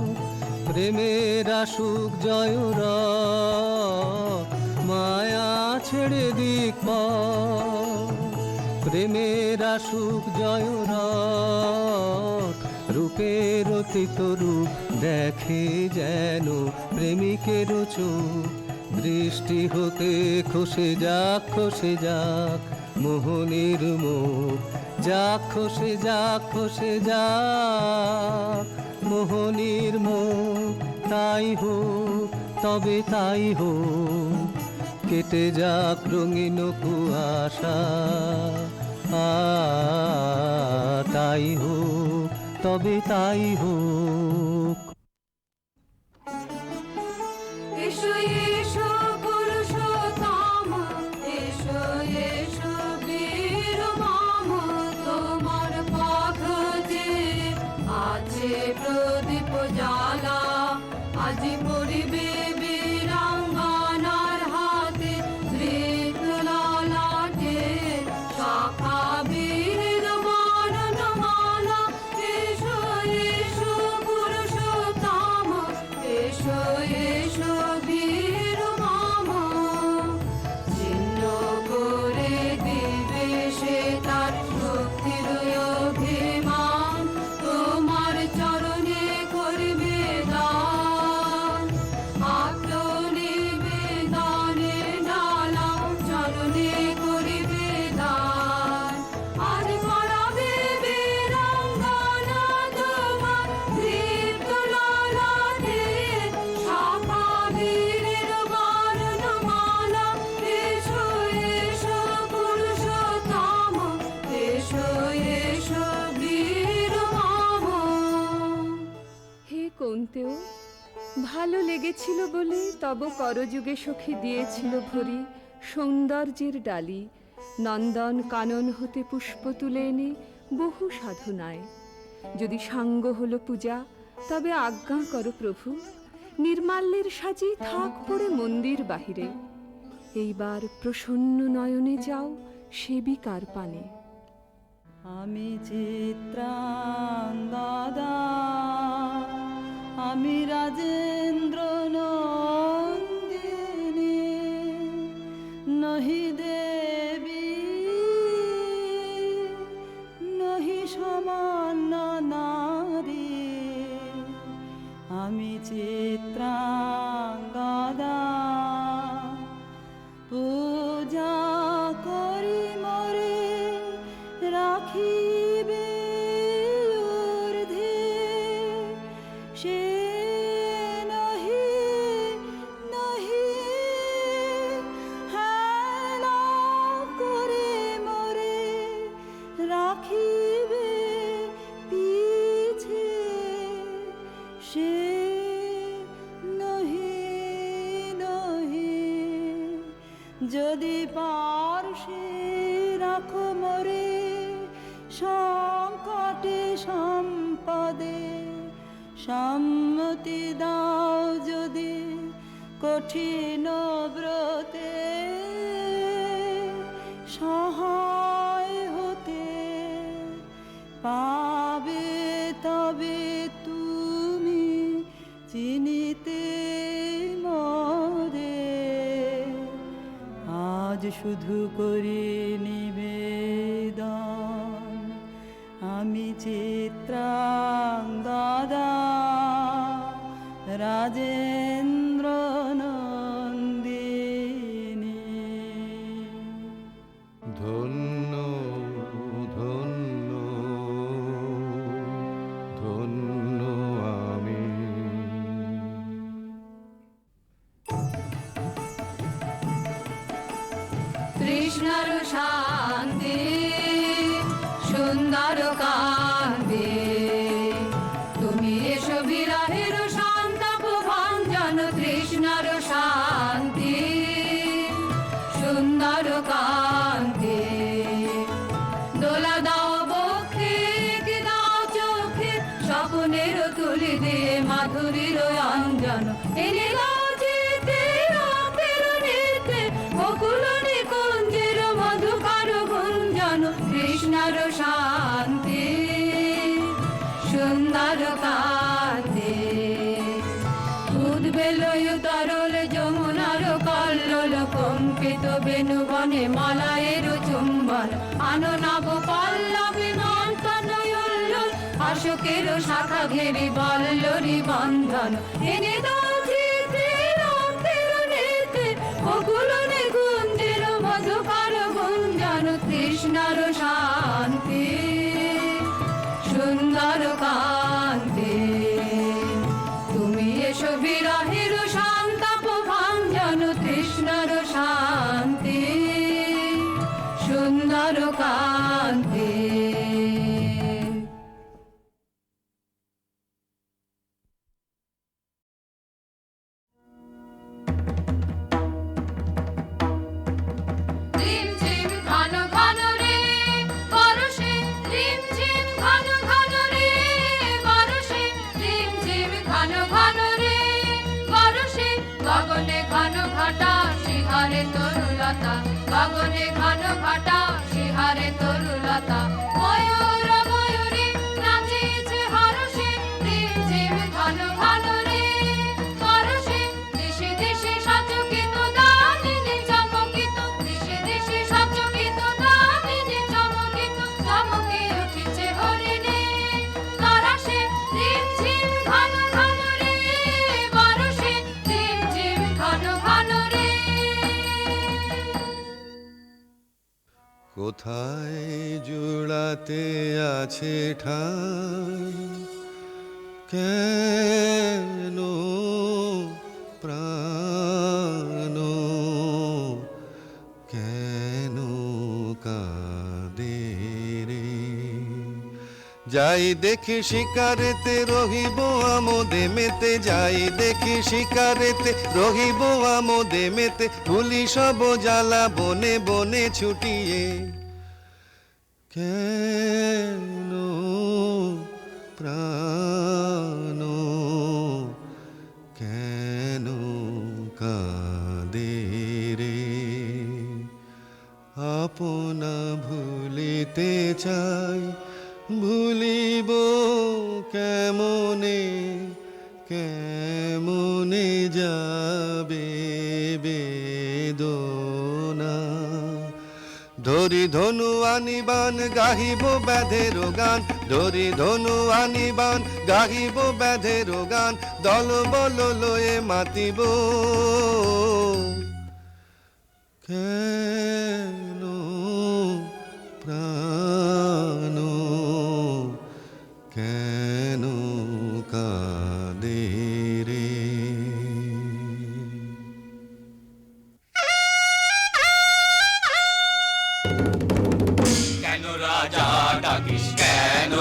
H: প্রেমের আসুক জয় রথ মায়া ছেড়ে দিক পথ প্রেমের আসুক জয় রথ রূপের অতীত রূপ দেখে যেন প্রেমিকের চোখ দৃষ্টি হতে খসে যাক মোহনের মুখ যাক খসে যাক মোহনের মুখ তাই হোক তবে তাই হোক কেটে যাক রঙিন কুয়াশা তাই হোক তবে তাই হোক।
D: এসো এসো পুরুষোত্তম এসো এসো বীর মাম তোমার পথ যে আছে প্রদীপ জ্বালা আজি পড়িবে বীরাঙ্গনার হাতে ধৃত ললাটে শাখা বীরের বরণমালা এসো এসো পুরুষোত্তম
G: তব করযুগে সখী দিয়েছিল ভরি সৌন্দর্যের ডালি, নন্দন কানন হতে পুষ্প তুলে এনে বহু সাধনায়। যদি সাঙ্গ হলো পূজা, তবে আজ্ঞা করো প্রভু, নির্মাল্যের সাজি থাক পড়ে মন্দির বাহিরে। এইবার প্রসন্ন নয়নে যাও সেবিকার পানে।
B: আমি চিত্রাঙ্গদা, আমি রাজেন্দ্র নন্দিনী, নহি দেবী নহি সমান্য নারী। আমি চিত্রাঙ্গদা, পূজা করি মরে রাখিবে ঊর্ধ্বে, সে নহি নহি হেলা করে মরে রাখিবে পিছে, সে নহি নহি। যদি পার্শ্বে রাখো মরে সংকটে সম্পদে, সম্মতি দাও যদি কঠিন ব্রতে, সহায় হতে পাবে তবে তুমি চিনিতে মরে। আজ শুধু করি নিবেদন, আমি চিত্রাঙ্গদা, রাজেন্দ্র নন্দিনী।
E: ধন্য ধন্য ধন্য আমি।
D: কৃষ্ণর শান্তি সুন্দর কান্তি, তুমি এসো বিরহের সন্তাপ ভঞ্জন। কৃষ্ণর শান্তি সুন্দর কান্তি, দোলা দাও বক্ষে কি দাও চোখে, স্বপ্নের তুলি দিয়ে মাধুরীর অঞ্জন। এনে দাও যেতে রাতের নিতে, বকুল নিকুঞ্জের মধুকর গুঞ্জন। কৃষ্ণর শান্তি সুন্দর কান্তি, উদ্বেলয় তরল যমুনার কল্লোল, কম্পিত বেণুবনে মালায়ের চুম্বন। আনো নব পল্লবী মন্থন উল্লোল, অশোকের শাখা ঘেরি বল্লরী বন্ধন। এনে দাও যেতে রাতের নিতে, বকুল নিকুঞ্জের মধুকর গুঞ্জন। কৃষ্ণর শান্তি সুন্দর কান্তি, তুমি এসো বিরহের সন্তাপ ভঞ্জন। কৃষ্ণর শান্তি সুন্দর কান্তি। রিমঝিম ঘন ঘন রে বরষে, রিমঝিম ঘন ঘন রে বরষে, রিমঝিম ঘন ঘন রে বরষে। গগনে ঘন ঘটা শিহারে তরুলতা, গগনে ঘন ঘটা শিহারে তরুলতা। ময়ূর ময়ূরী নাচিছে হরষে, রিমঝিম ঘন ঘন রে বরষে। দিশে দিশে সচকিত দামিনী চমকিত, দিশে দিশে সচকিত দামিনী চমকিত। চমকে উঠিছে হরিণী তরাসে, রিমঝিম ঘন ঘন রে বরষে, রিমঝিম ঘন ঘন রে।
E: কোথায় জোড়াতে আছে ঠাই, কেন প্রাণ কেন কাঁদে রে। যাই দেখি শিকারেতে রহিব আমোদে মেতে, যাই দেখি শিকারেতে রহিব আমোদে মেতে, ভুলি সব জ্বালা বনে বনে ছুটিয়ে। কেন প্রাণ কেন কাঁদে রে, আপনা ভুলিতে চাই ভুলিব কেমনে, কেমনে যাবে বেদনা। ধরি ধনু আনিবান গাহিব ব্যাধের গান, ধরি ধনু আনিবান গাহিব ব্যাধের গান, দল বল লয়ে মাতিব। কেন প্রাণ কেন কাঁদে রে।
I: কেন রাজা ডাকিস কেন,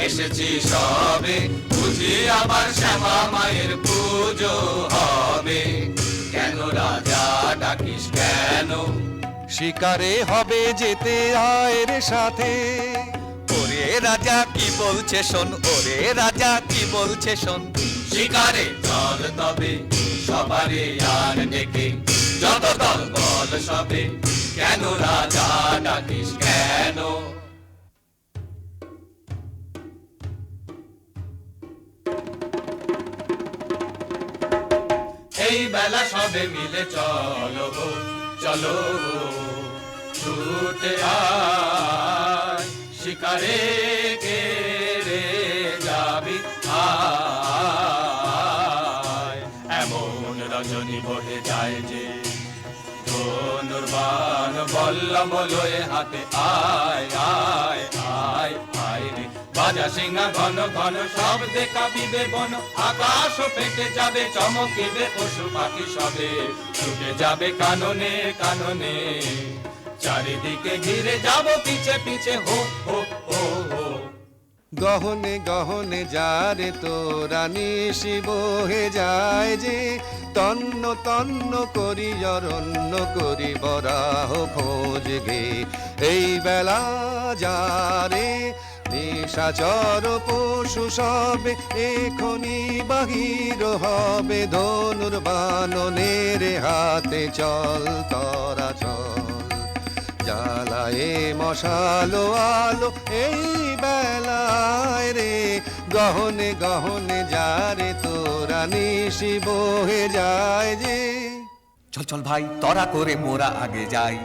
I: এসেছি সবে, বুঝি আবার শ্যামা মায়ের পুজো হবে। কেন রাজা ডাকিস কেন,
E: শিকারে হবে যেতে আয়ের সাথে।
H: ওরে রাজা কি বলছে শোন, ওরে রাজা কি বলছে শোন।
I: শিকারে চল তবে সবারে আর ডেকে, যত দল বল সবে, কেন রাজা ডাকিস কেন। এই বেলা সবে মিলে চলো চলো, ছুটে আয় শিকারে কে রে যাবি আয়। এমন রজনী বহে যায় যে, ধনুর্বাণ বল্লম লয়ে হাতে, আয় আয় আয় আয় রে। বাজা সিংহা ঘন ঘন শব্দে কাঁপিবে বন, আকাশ ফেটে যাবে চমকিবে পশু পাখি সবে, ছুটে যাবে কাননে কাননে, চারিদিকে ঘিরে যাব পিছে পিছে, হো হো হো হো।
E: গহনে গহনে যারে তোরা নিশি বহে যায় যে, তন্ন তন্ন করি অরণ্য করি বরাহ খোঁজ গে। এই বেলা যারে নিশাচর পশু সবে, এখনি বাহির হবে ধনুর্বাণনের হাতে, চল তরা চল জ্বালায়ে মশালো আলো এই বেলায় রে। গহনে গহনে যারে তোরা নিশি বহে যায় যে।
H: চল চল ভাই তরা করে মোরা আগে যাই।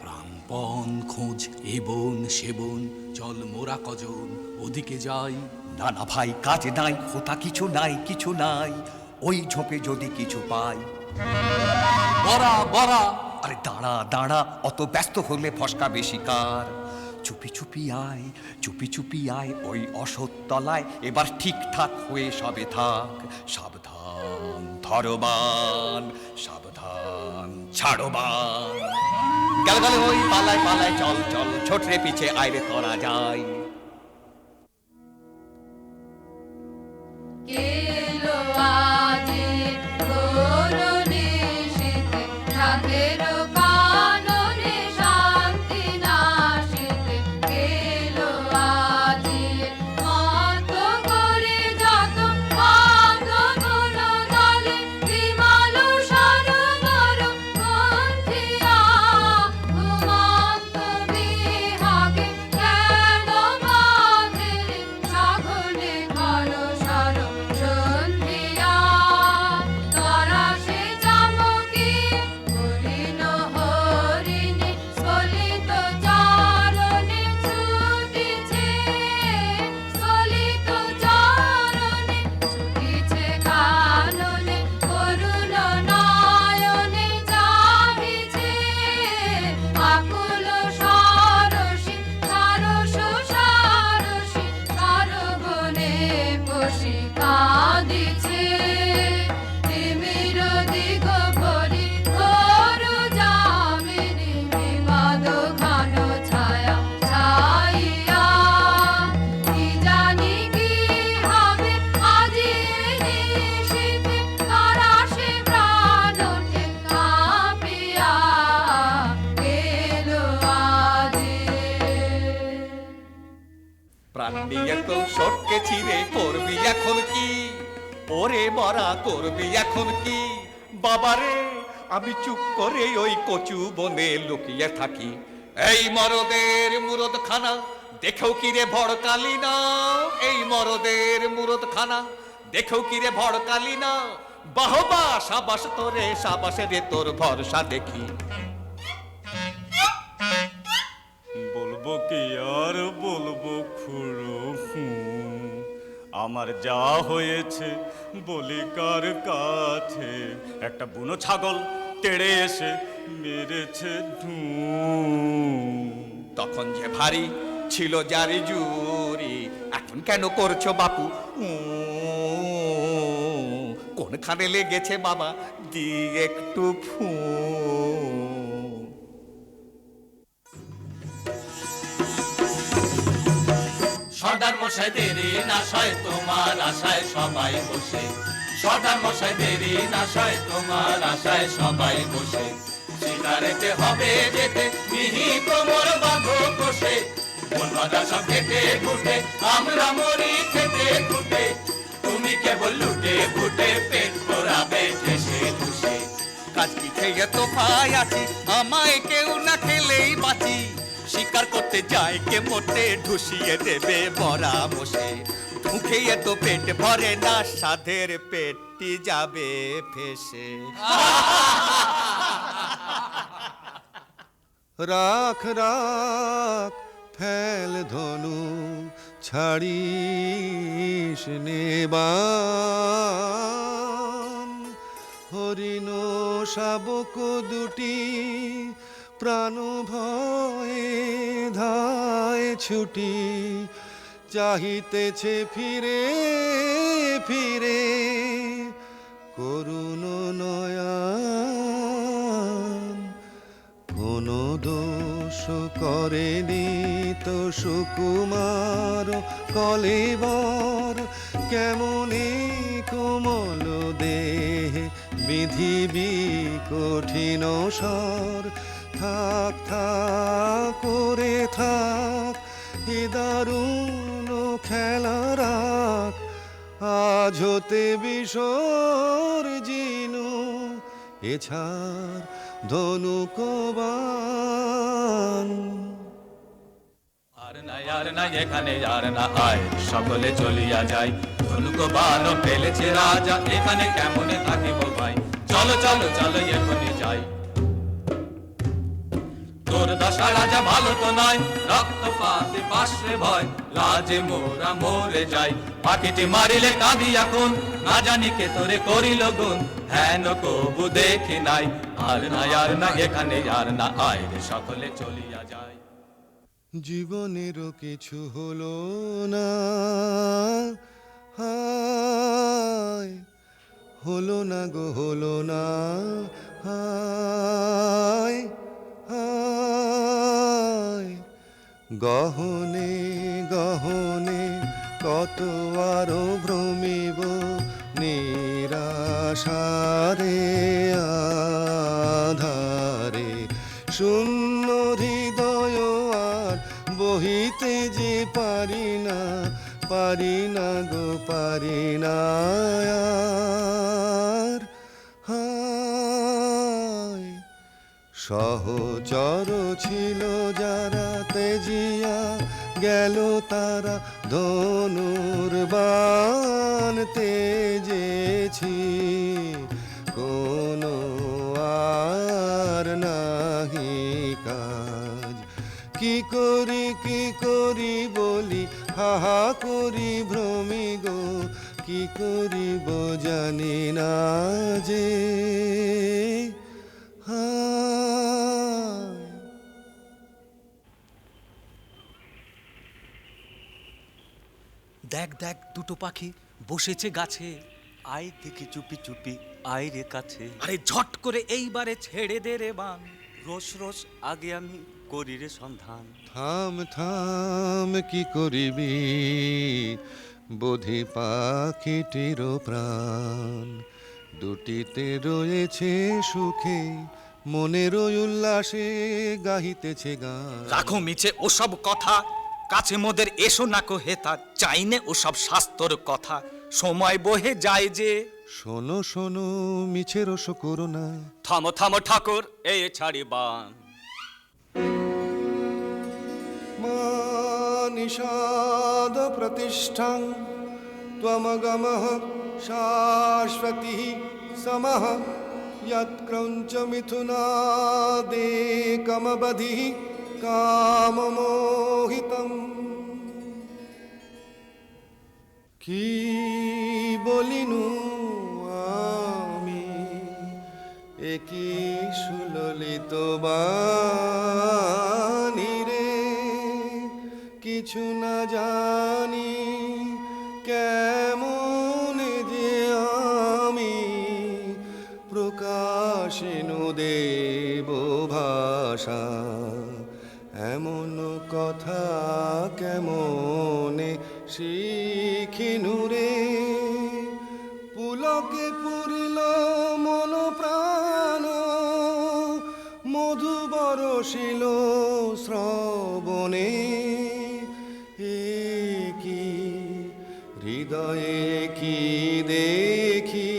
J: প্রাণপণ খোঁজ এ বন সে বন, চল মোরা কজন ওদিকে যাই।
H: না না ভাই কাজ নাই, হোতা কিছু নাই কিছু নাই, ওই ঝোপে যদি কিছু পাই।
J: বরা বরা,
H: আরে দাঁড়া দাঁড়া, অত ব্যস্ত হলে ফসকা বেশি কার। চুপি চুপি আয় চুপি চুপি আয় ওই অসতলায়, এবার ঠিকঠাক হয়ে সবে থাক। সাবধান ধরবান, সাবধান ছাড়বান। গেল গেল ওই পালায় পালায়, চল চল ছোটরে পিছে আইরে করা যায়।
D: কেলো আজি করুণে শীতে, রাতের কাননে শান্তি নাশিতে। কেলো আজি মত করে যত ভাগ গুণ দলে, বিমল সরোবর গন্ধিয়া ঘুমন্ত বিহাগে। কেন বাঁধে সাগরে ঘর সর সন্ধিয়া, তারা সে চমকি করিল
H: নিয়ে তো সটকে ছিঁড়ে করবি এখন কি? ওরে মরা করবি এখন কি? বাবারে আমি চুপ করে ওই কচু বনে লুকিয়ে থাকি। এই মরদের মুরদ খানা দেখেও কি রে ভড়কালি না? এই মরদের মুরদ খানা দেখেও কি রে ভড়কালি না? বাহবা সাবাস তোরে, সাবাসে রে তোর ভরসা দেখি।
K: বলবো কি আর বলবো খুড়ো, আমার যা হয়েছে বলি কার কাছে। একটা বুনো ছাগল তেড়ে এসে মেরেছে ঢু।
H: তখন যে ভারী ছিল জারি জুরি, এখন কেন করছো বাপু? কোনখানে লেগেছে বাবা দি একটু ফু।
I: সর্দার মশাই দেরি না সয় তোমার আশায় সবাই বসে। সর্দার মশাই দেরি না সয় তোমার আশায় সবাই বসে। শিকারেতে হবে যেতে মিহি কোমর বাঁধো বসে। মন বাঁধা সব কেটে ফুটে আমরা মরি খেতে ফুটে। তুমি কেবল লুটে ফুটে পেট ভরাবে ঠেসে ঠুসে।
H: কাজ কি খেয়ে তো পাই আছি, আমায় কেউ না খেলেই বাঁচি। শিকার করতে যায় কে মোটে ঢুসিয়ে দেবে বরা বসে। মুখে তো পেট ভরে না, সাধের পেটটি যাবে ফেসে।
E: রাখ রাখ ফেল ধনু ছাড়িস নেবান। হরিণ শাবক দুটি প্রাণ ভয়ে ধায় ছুটি। চাহিতেছে ফিরে ফিরে করুণ নয়ন। কোন দোষ করেনি তো সুকুমার কলেবর। কেমনে কোমল দেহে বিধিবি কঠিন স্বর। থাক থাক করে থাক এ দারুণ খেলা রাখ। আজ হতে বিসর্জিনু এছাড় ধনুকবান।
I: আর না এখানে আর না আয়, সকলে চলিয়া যায়। ধনুক বান ফেলেছে রাজা, এখানে কেমনে থাকিব ভাই? চলো চলো চলো এখনই যাই। তোর দশা রাজা ভালো তো নয়, রক্তপাতে পাশে ভয়। লাজে মোরা মরে যাই, পাখিটি মারিলে কাঁদি এখন। না জানি কে তোরে করিল গুণ, হেন কবু দেখি নাই। আর না এখানে আর না আয় রে, সকলে চলিয়া যায়।
E: জীবনেরও কিছু হলো না, হায় হলো না গো হলো না। হায় হায় গহনে গহনে কত আরো ভ্রমিব নিরাশারে আধারে। শূন্য হৃদয় আর বহিতে যে পারি না গো পারি না আর। হায় সহচর ছিল যারা তেজিয়া গেল তারা। ধনুর্বাণ তেজেছি কোনো আর নাহি কাজ। কি করি বলি হাহা করি ভ্রমি গো। কি করিব জানি না যে। হায়
J: দেখ দেখ দুটো পাখি বসেছে গাছে। আয় দেখি চুপি চুপি আয় রে কাছে। আরে ঝট করে এইবারে ছেড়ে দে রে বান। রোজ রোজ আগে আমি করি রে সন্ধান।
E: থাম থাম কি করিবি বোধি পাখিটির প্রাণ। দুটিতে রয়েছে সুখে মনের উল্লাসে গাহিতেছে গান।
J: রাখো মিছে ওসব কথা, কাছে মোদের এসো না কো হেতা, চাইনে ও সব শাস্তর কথা, সময় বহে যায় যে।
E: শোনো শোনো মিছে রস করো না,
J: থামো থামো ঠাকুর এ ছাড়ি বান।
E: মা নিষাদ প্রতিষ্ঠাং ত্বমগমঃ শাশ্বতী সমঃ यत्क्रौञ्च मिथुनादेकमबधिः काममोहितम्। কি বলিনু আমি একি সুললিত বাণী রে, কিছু না জানি কেমন যে আমি প্রকাশিনু দেব ভাষা, এমন কথা কেমনে শিখিনু রে। পুলকে পুরিল মন প্রাণ, মধু বরষিল শ্রবণে, এ কি হৃদয়ে কি দেখি,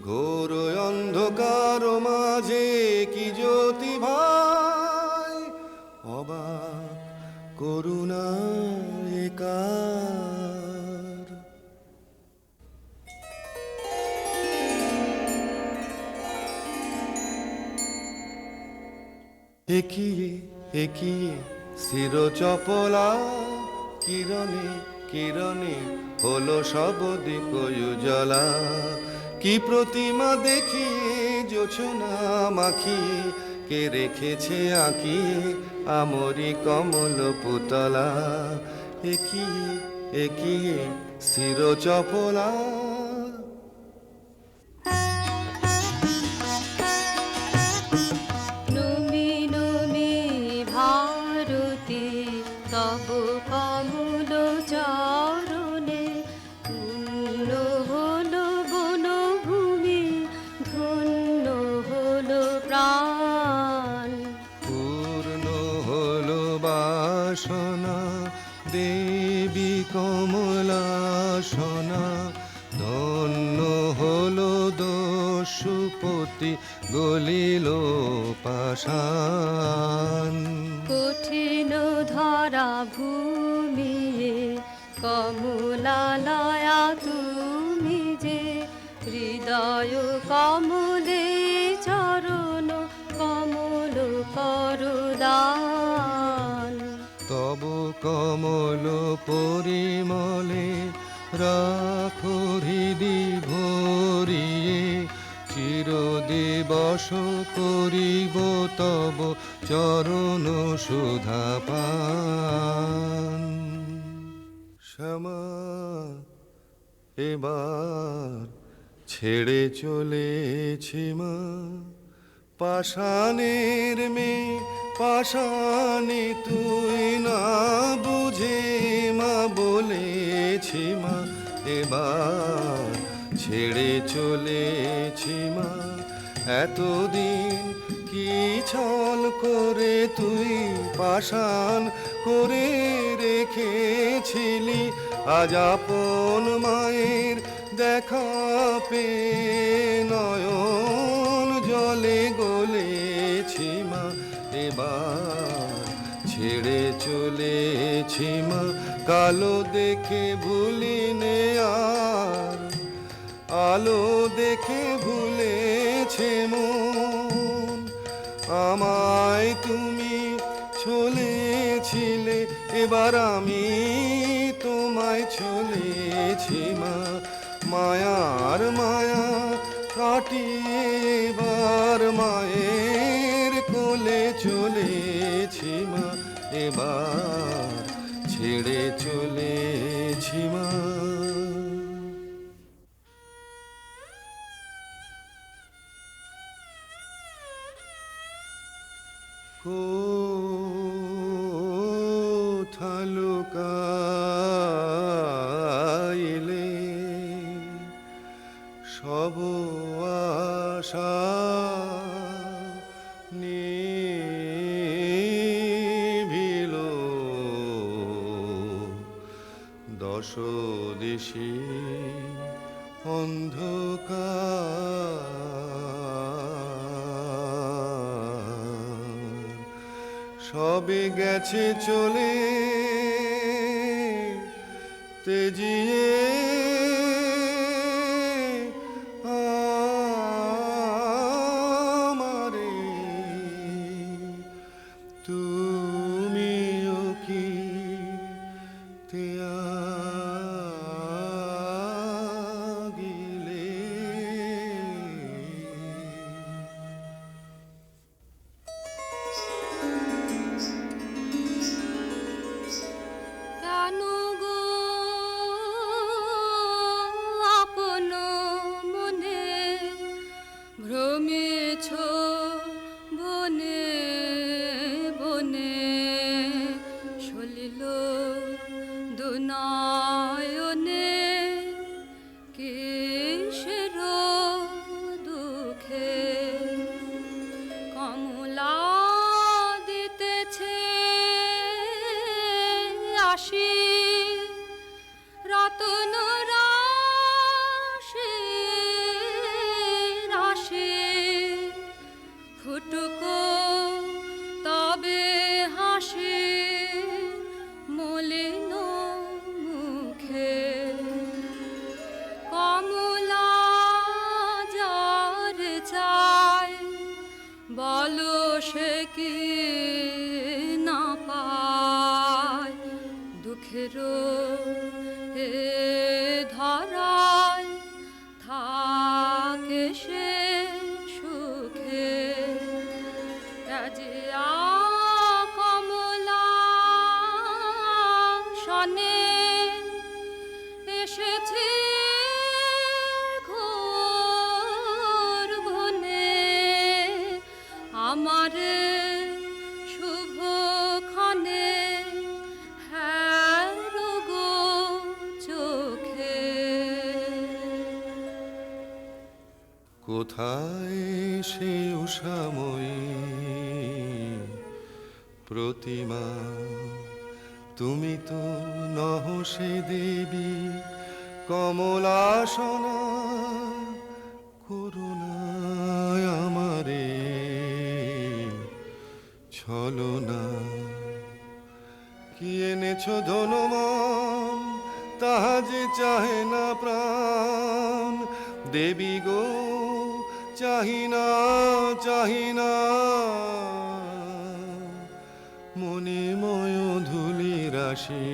E: ঘোর অন্ধকার মাঝে কি জ্যোতি ভাই, অবাক করুণা একার। একিয়ে একিয়ে শির চপলা, কিরণে কিরণে হলো সব দিক উজ্জ্বলা। কি প্রতিমা দেখিয়ে জোছনা মাখিয়ে, কে রেখেছে আঁকিয়ে আমরি কমল পুতলা। একিয়ে একিয়ে শির চপলা।
F: নমি নমি ভারতী তব কমল চরণে, পূর্ণ হলো বনভূমি, ধন্য হলো প্রাণ।
E: পূর্ণ হলো বাসনা দেবী কমলাসনা, ধন্য হলো দস্যুপতি গলিল পাষাণ।
F: কঠিন ধরা ভূমি কমলালয়া তুমি যে, হৃদয় কমলে চরণ কমল করদান।
E: তব কমল পরিমলে রাখো হৃদি ভরিয়ে, চিরদিবস করিব তব চরণ সুধা পান। শ্যামা এবার ছেড়ে চলেছি মা, পাষাণের মেয়ে পাষাণে তুই না বুঝে মা বলেছি মা, এবার ছেড়ে চলেছি মা। এতদিন কি ছল করে তুই পাষাণ করে রেখেছিলি, আজ আপন মায়ের দেখা পেয়ে নয়ন জলে গলেছি মা, এবার ছেড়ে চলেছি মা। কালো দেখে ভুলিনে আর, আলো দেখে ভুলেছে মন, আমায় তুমি ছলেছিলে, এবার আমি তোমায় ছলেছি মা। মায়ার মায়া কাটিয়ে এবার মায়ের কোলে চলেছি মা, এবার ছেড়ে চলেছি মা। কোথা লুকাইলে সব আশা নিভিল দশদিশি অন্ধকার সবে গেছে চলে তেজিয়ে আমারে তুমিও কি ত্যাগিলে
F: কেন গো আপন মনে ভ্রমেছ বনে বনে সলিল দুনয়নে কিসের দুঃখে কমলা দিতেছে আসি রতন রাশি রাশি ফুটুকো তবে হাসি মলিন মুখে কমলা যার চাই বলো সে কি না পায় দুঃখের এ ধরায় থাকে সে সুখে রাজিয়া কমলা শনে এসেছে ঘোর বনে আমারে শুভ ক্ষণে হ্যারো গো চোখে
E: কোথায় সে উষাময়ী প্রতিমা তুমি তো নহ সে দেবী কমলাসনা করুণায় আমারে ছলনা কি এনেছ ধনমান তাহা যে চাহে না প্রাণ দেবী গো চাহিনা চাহিনা মণিময় ধুলি রাশি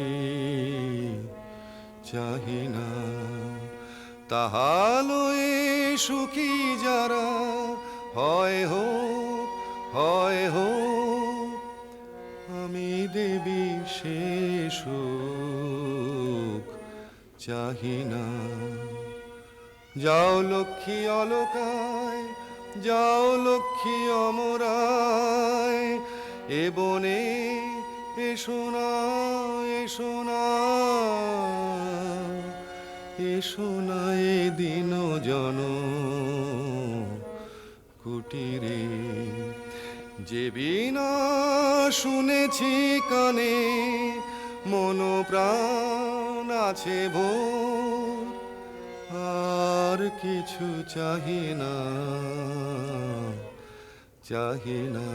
E: চাহিনা তাহালয়ে সুখী যারা হয় হোক আমি দেবী সে সুখ চাহিনা যাও লক্ষ্মী অলকায় যাও লক্ষ্মী অমরায় এ বনে এসো না এসো না এসো না এ দিন জন কুটিরে যে বিনা শুনেছি কানে মন প্রাণ আছে ভোর আর কিছু চাহি না চাহি না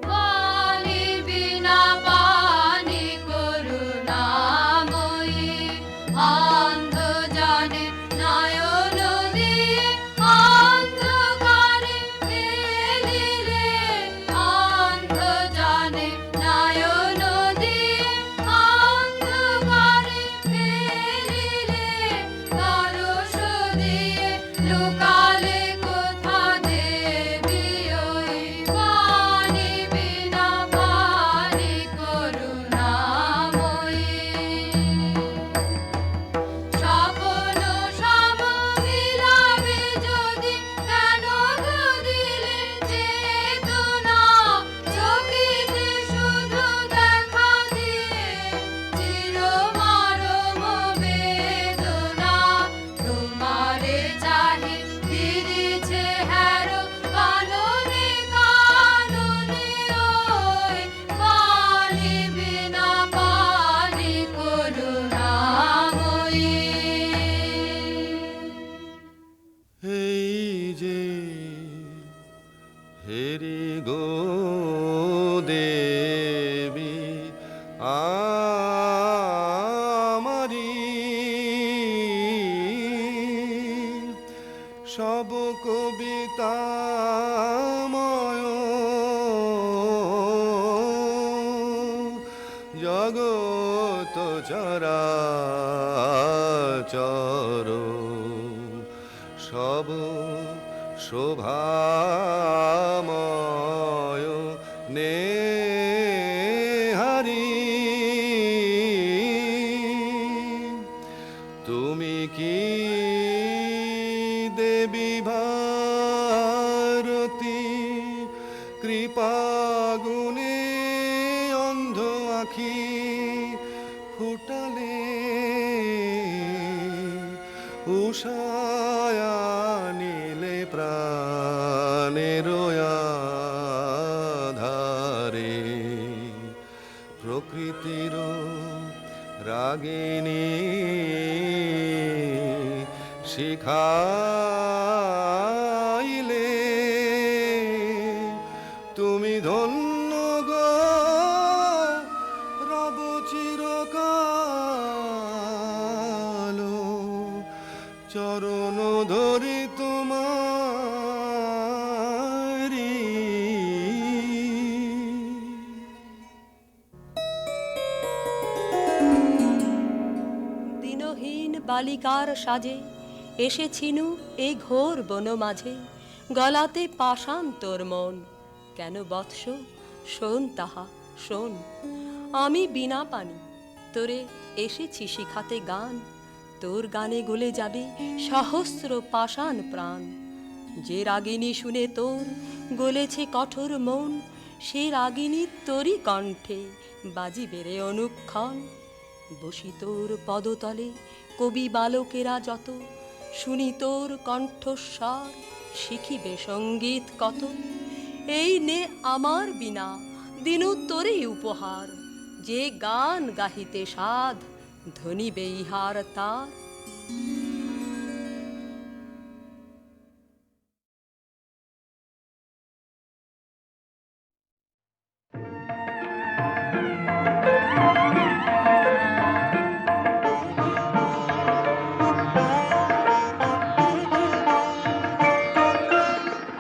D: পানি বিনা পানি করুণাময়ী অন্ধ জানে নয়ন দিয়ে অন্ধকারে ফেলিলে অন্ধ জানে নয়ন দিয়ে অন্ধকারে ফেলিলে তরস দিয়ে লুকালে কোথা দেব
E: ফেরি গো দেবী আমারি সব কবিতাময় জগত চরাচর সব শোভাময় নেহারি তুমি কি দেবী ভারতী কৃপাগুণে অন্ধ আখি ফুটালে উষায়া নীলে প্রাণের আধারে প্রকৃতির রাগিনী শিখাইলে তুমি ধন্য গো রব চিরকাল চরণ ধরি তোমারি
F: দিনহীন বালিকার সাজে এসেছিনু এই ঘোর বন মাঝে, গলাতে পাষাণ তোর মন। কেন বৎস শোন তাহা শোন, আমি বিনা পানি তোরে এসেছি শিখাতে গান। তোর গানে গলে যাবে সহস্র পাষাণ প্রাণ। যে রাগিনী শুনে তোর গলেছে কঠোর মন, সে রাগিনী তোরই কণ্ঠে বাজিবে রে অনুক্ষণ। বসি তোর পদতলে কবি বালকেরা যত, শুনি তোর কণ্ঠস্বর শিখিবে সঙ্গীত কত। এই নে আমার বিনা দিনু তোরে উপহার, যে গান গাহিতে সাধ ধনিবে ইহার তার।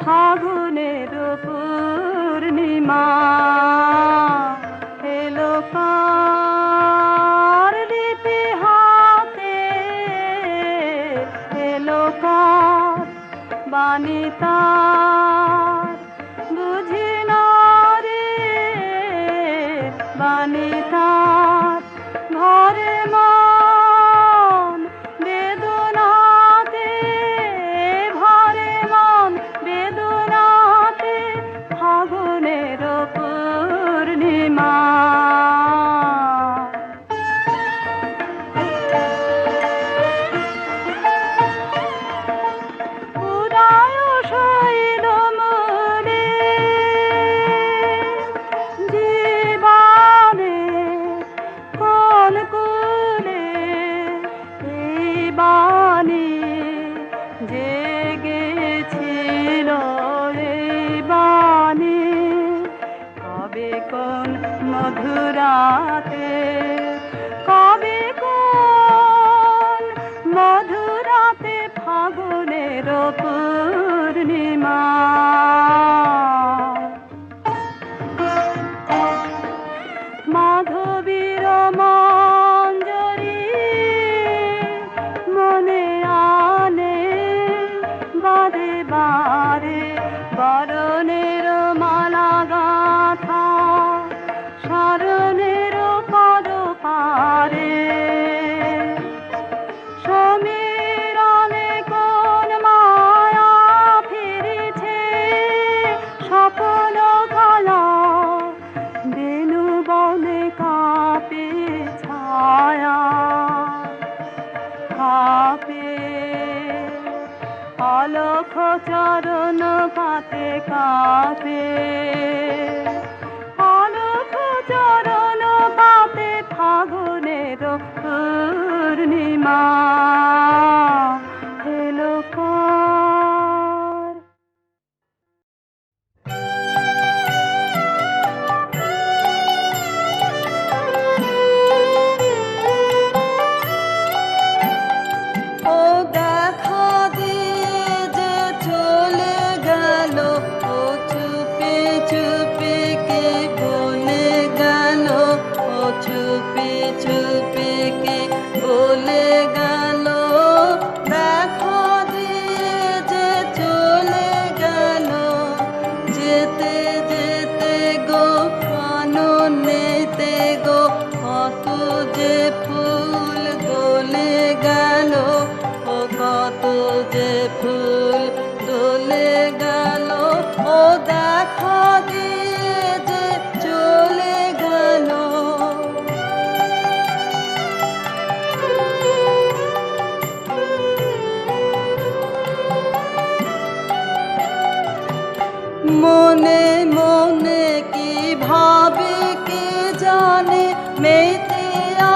B: ফাগুনের পূর্ণিমা এলো কার লিপি হাতে, এলো কার বাণী তার বুঝি না রে বাণী তার। ঘরে মন বেদনাতে, ভরে মন বেদনাতে, ফাগুনের পূর্ণিমা। উদয় শৈল মনে জীবনে কোন কুলে এই বাণী জেগেছিল এই বাণী। কবে কোন মধুরাতে, কবে কোন মধুরাতে ফাগুনের পূর্ণিমা। মাধবীর মঞ্জরি মনে আনে বারে বারে, বরণের মালা গাথা শরণের পদ পারে। সমীরণে কোন মায়া ফিরেছে স্বপ্ন কালা, বেনু বনে কাঁপে ছায়া কাঁপে। অলখ চরণ পাতে কাঁপে, অলখ চরণ পাতে ফাগুনের পূর্ণিমা এলো কার। চলে গেল, ও দেখা দিয়ে যে চলে গেল। মনে মনে কি ভাবে কে জানে, মেতে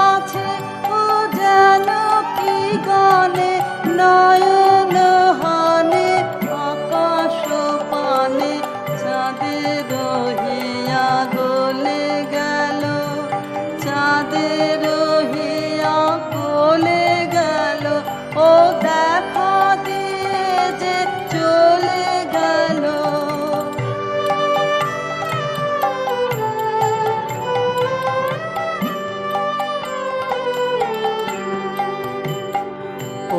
B: আছে ও যেন কি গানে, নয়ন হানে আকাশ পানে চাঁদের রহিয়া গলে গেল, চাঁদের রহিয়া গলে গেল, ও দেখা দিয়ে যে চলে গেল।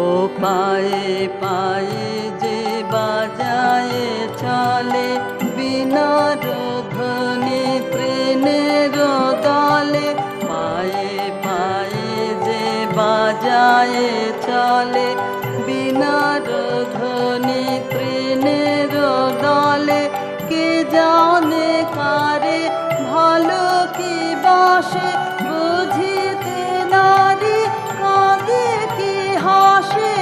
B: ও পায়ে পায়ে যে বাজায় চলে, বিনার ধ্বনি ট্রেনের দলে, পায়ে পায়ে যে বাজায় চলে, বিনার ধ্বনি ট্রেনের দলে, কে জানে কারে ভালো কি বাসে, বুঝিতে নারী কাঁদে কি হাসে,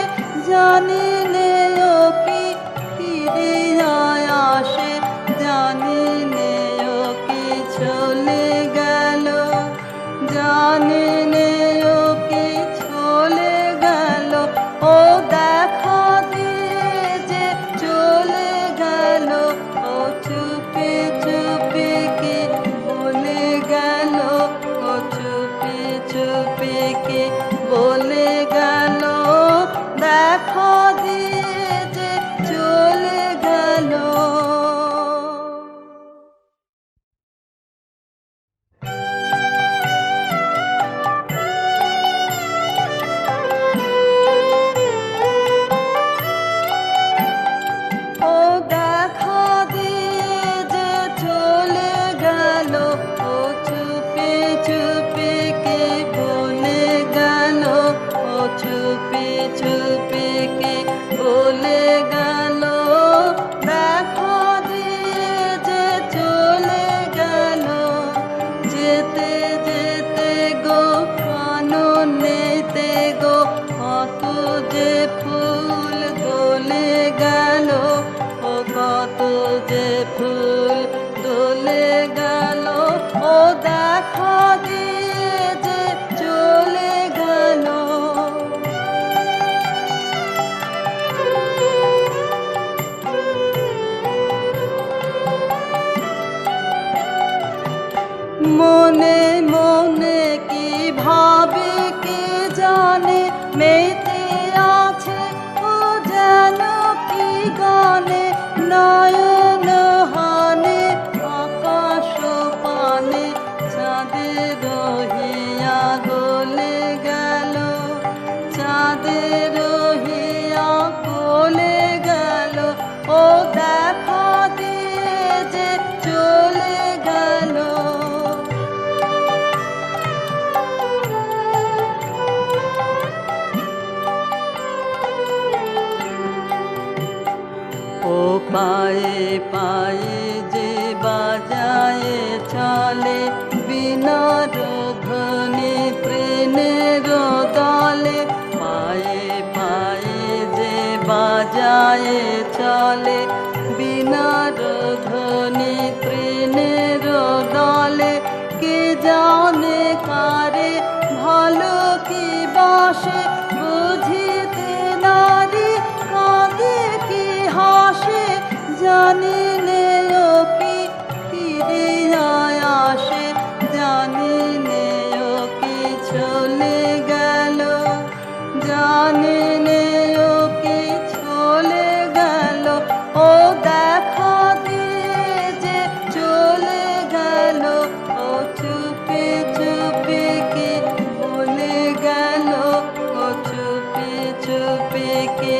B: জানি নে ও কি ফিরিয়া আসে, জানি নে ও কি চলে গেল, জানি নে ও কি চলে গেল, ও দেখা দিয়ে যে চলে গেল, ও চুপি চুপি কি বলে গেল, ও চুপি চুপি কি বলে গেল, দেখা দিয়ে যে চলে গেল। ও দেখা দিয়ে যে চলে গেল, ও চুপি চুপি কে বলে গেল, ও চুপি চুপি কে বলে গেল, দেখা দিয়ে যে চলে গেল। যেতে যেতে গো কাননেতে গো কত যে ফুল দোলে গেল, ও কত যে ফুল দোলে গেল, ও দেখা দিয়ে যে চলে গেল। মনে মনে কি ভাবে কে জানে, মেতে আছে ও যেন কি গানে, নয়ন হানে আকাশ পানে চাঁদের রহিয়া গলে গেল, চাঁদের রহিয়া গলে গেল, ও দেখা দিয়ে যে চলে গেল। ও পায়ে পায়ে যে বাজায় চলে, বিনার ধ্বনি ট্রেনের দলে, পায়ে পায়ে যে বাজায় চলে, বিনার ধ্বনি ট্রেনের দলে, কে জানে কারে ভালো কি বাসে, বুঝিতে নারী কাঁদে কি হাসে, জানি নে ও কি ফিরিয়া আসে, জানি নে ও কি চলে গেল, জানি নে ও কি চলে গেল, ও দেখা দিয়ে যে চলে গেল, ও চুপি চুপি কি বলে গেল, ও চুপি চুপি কি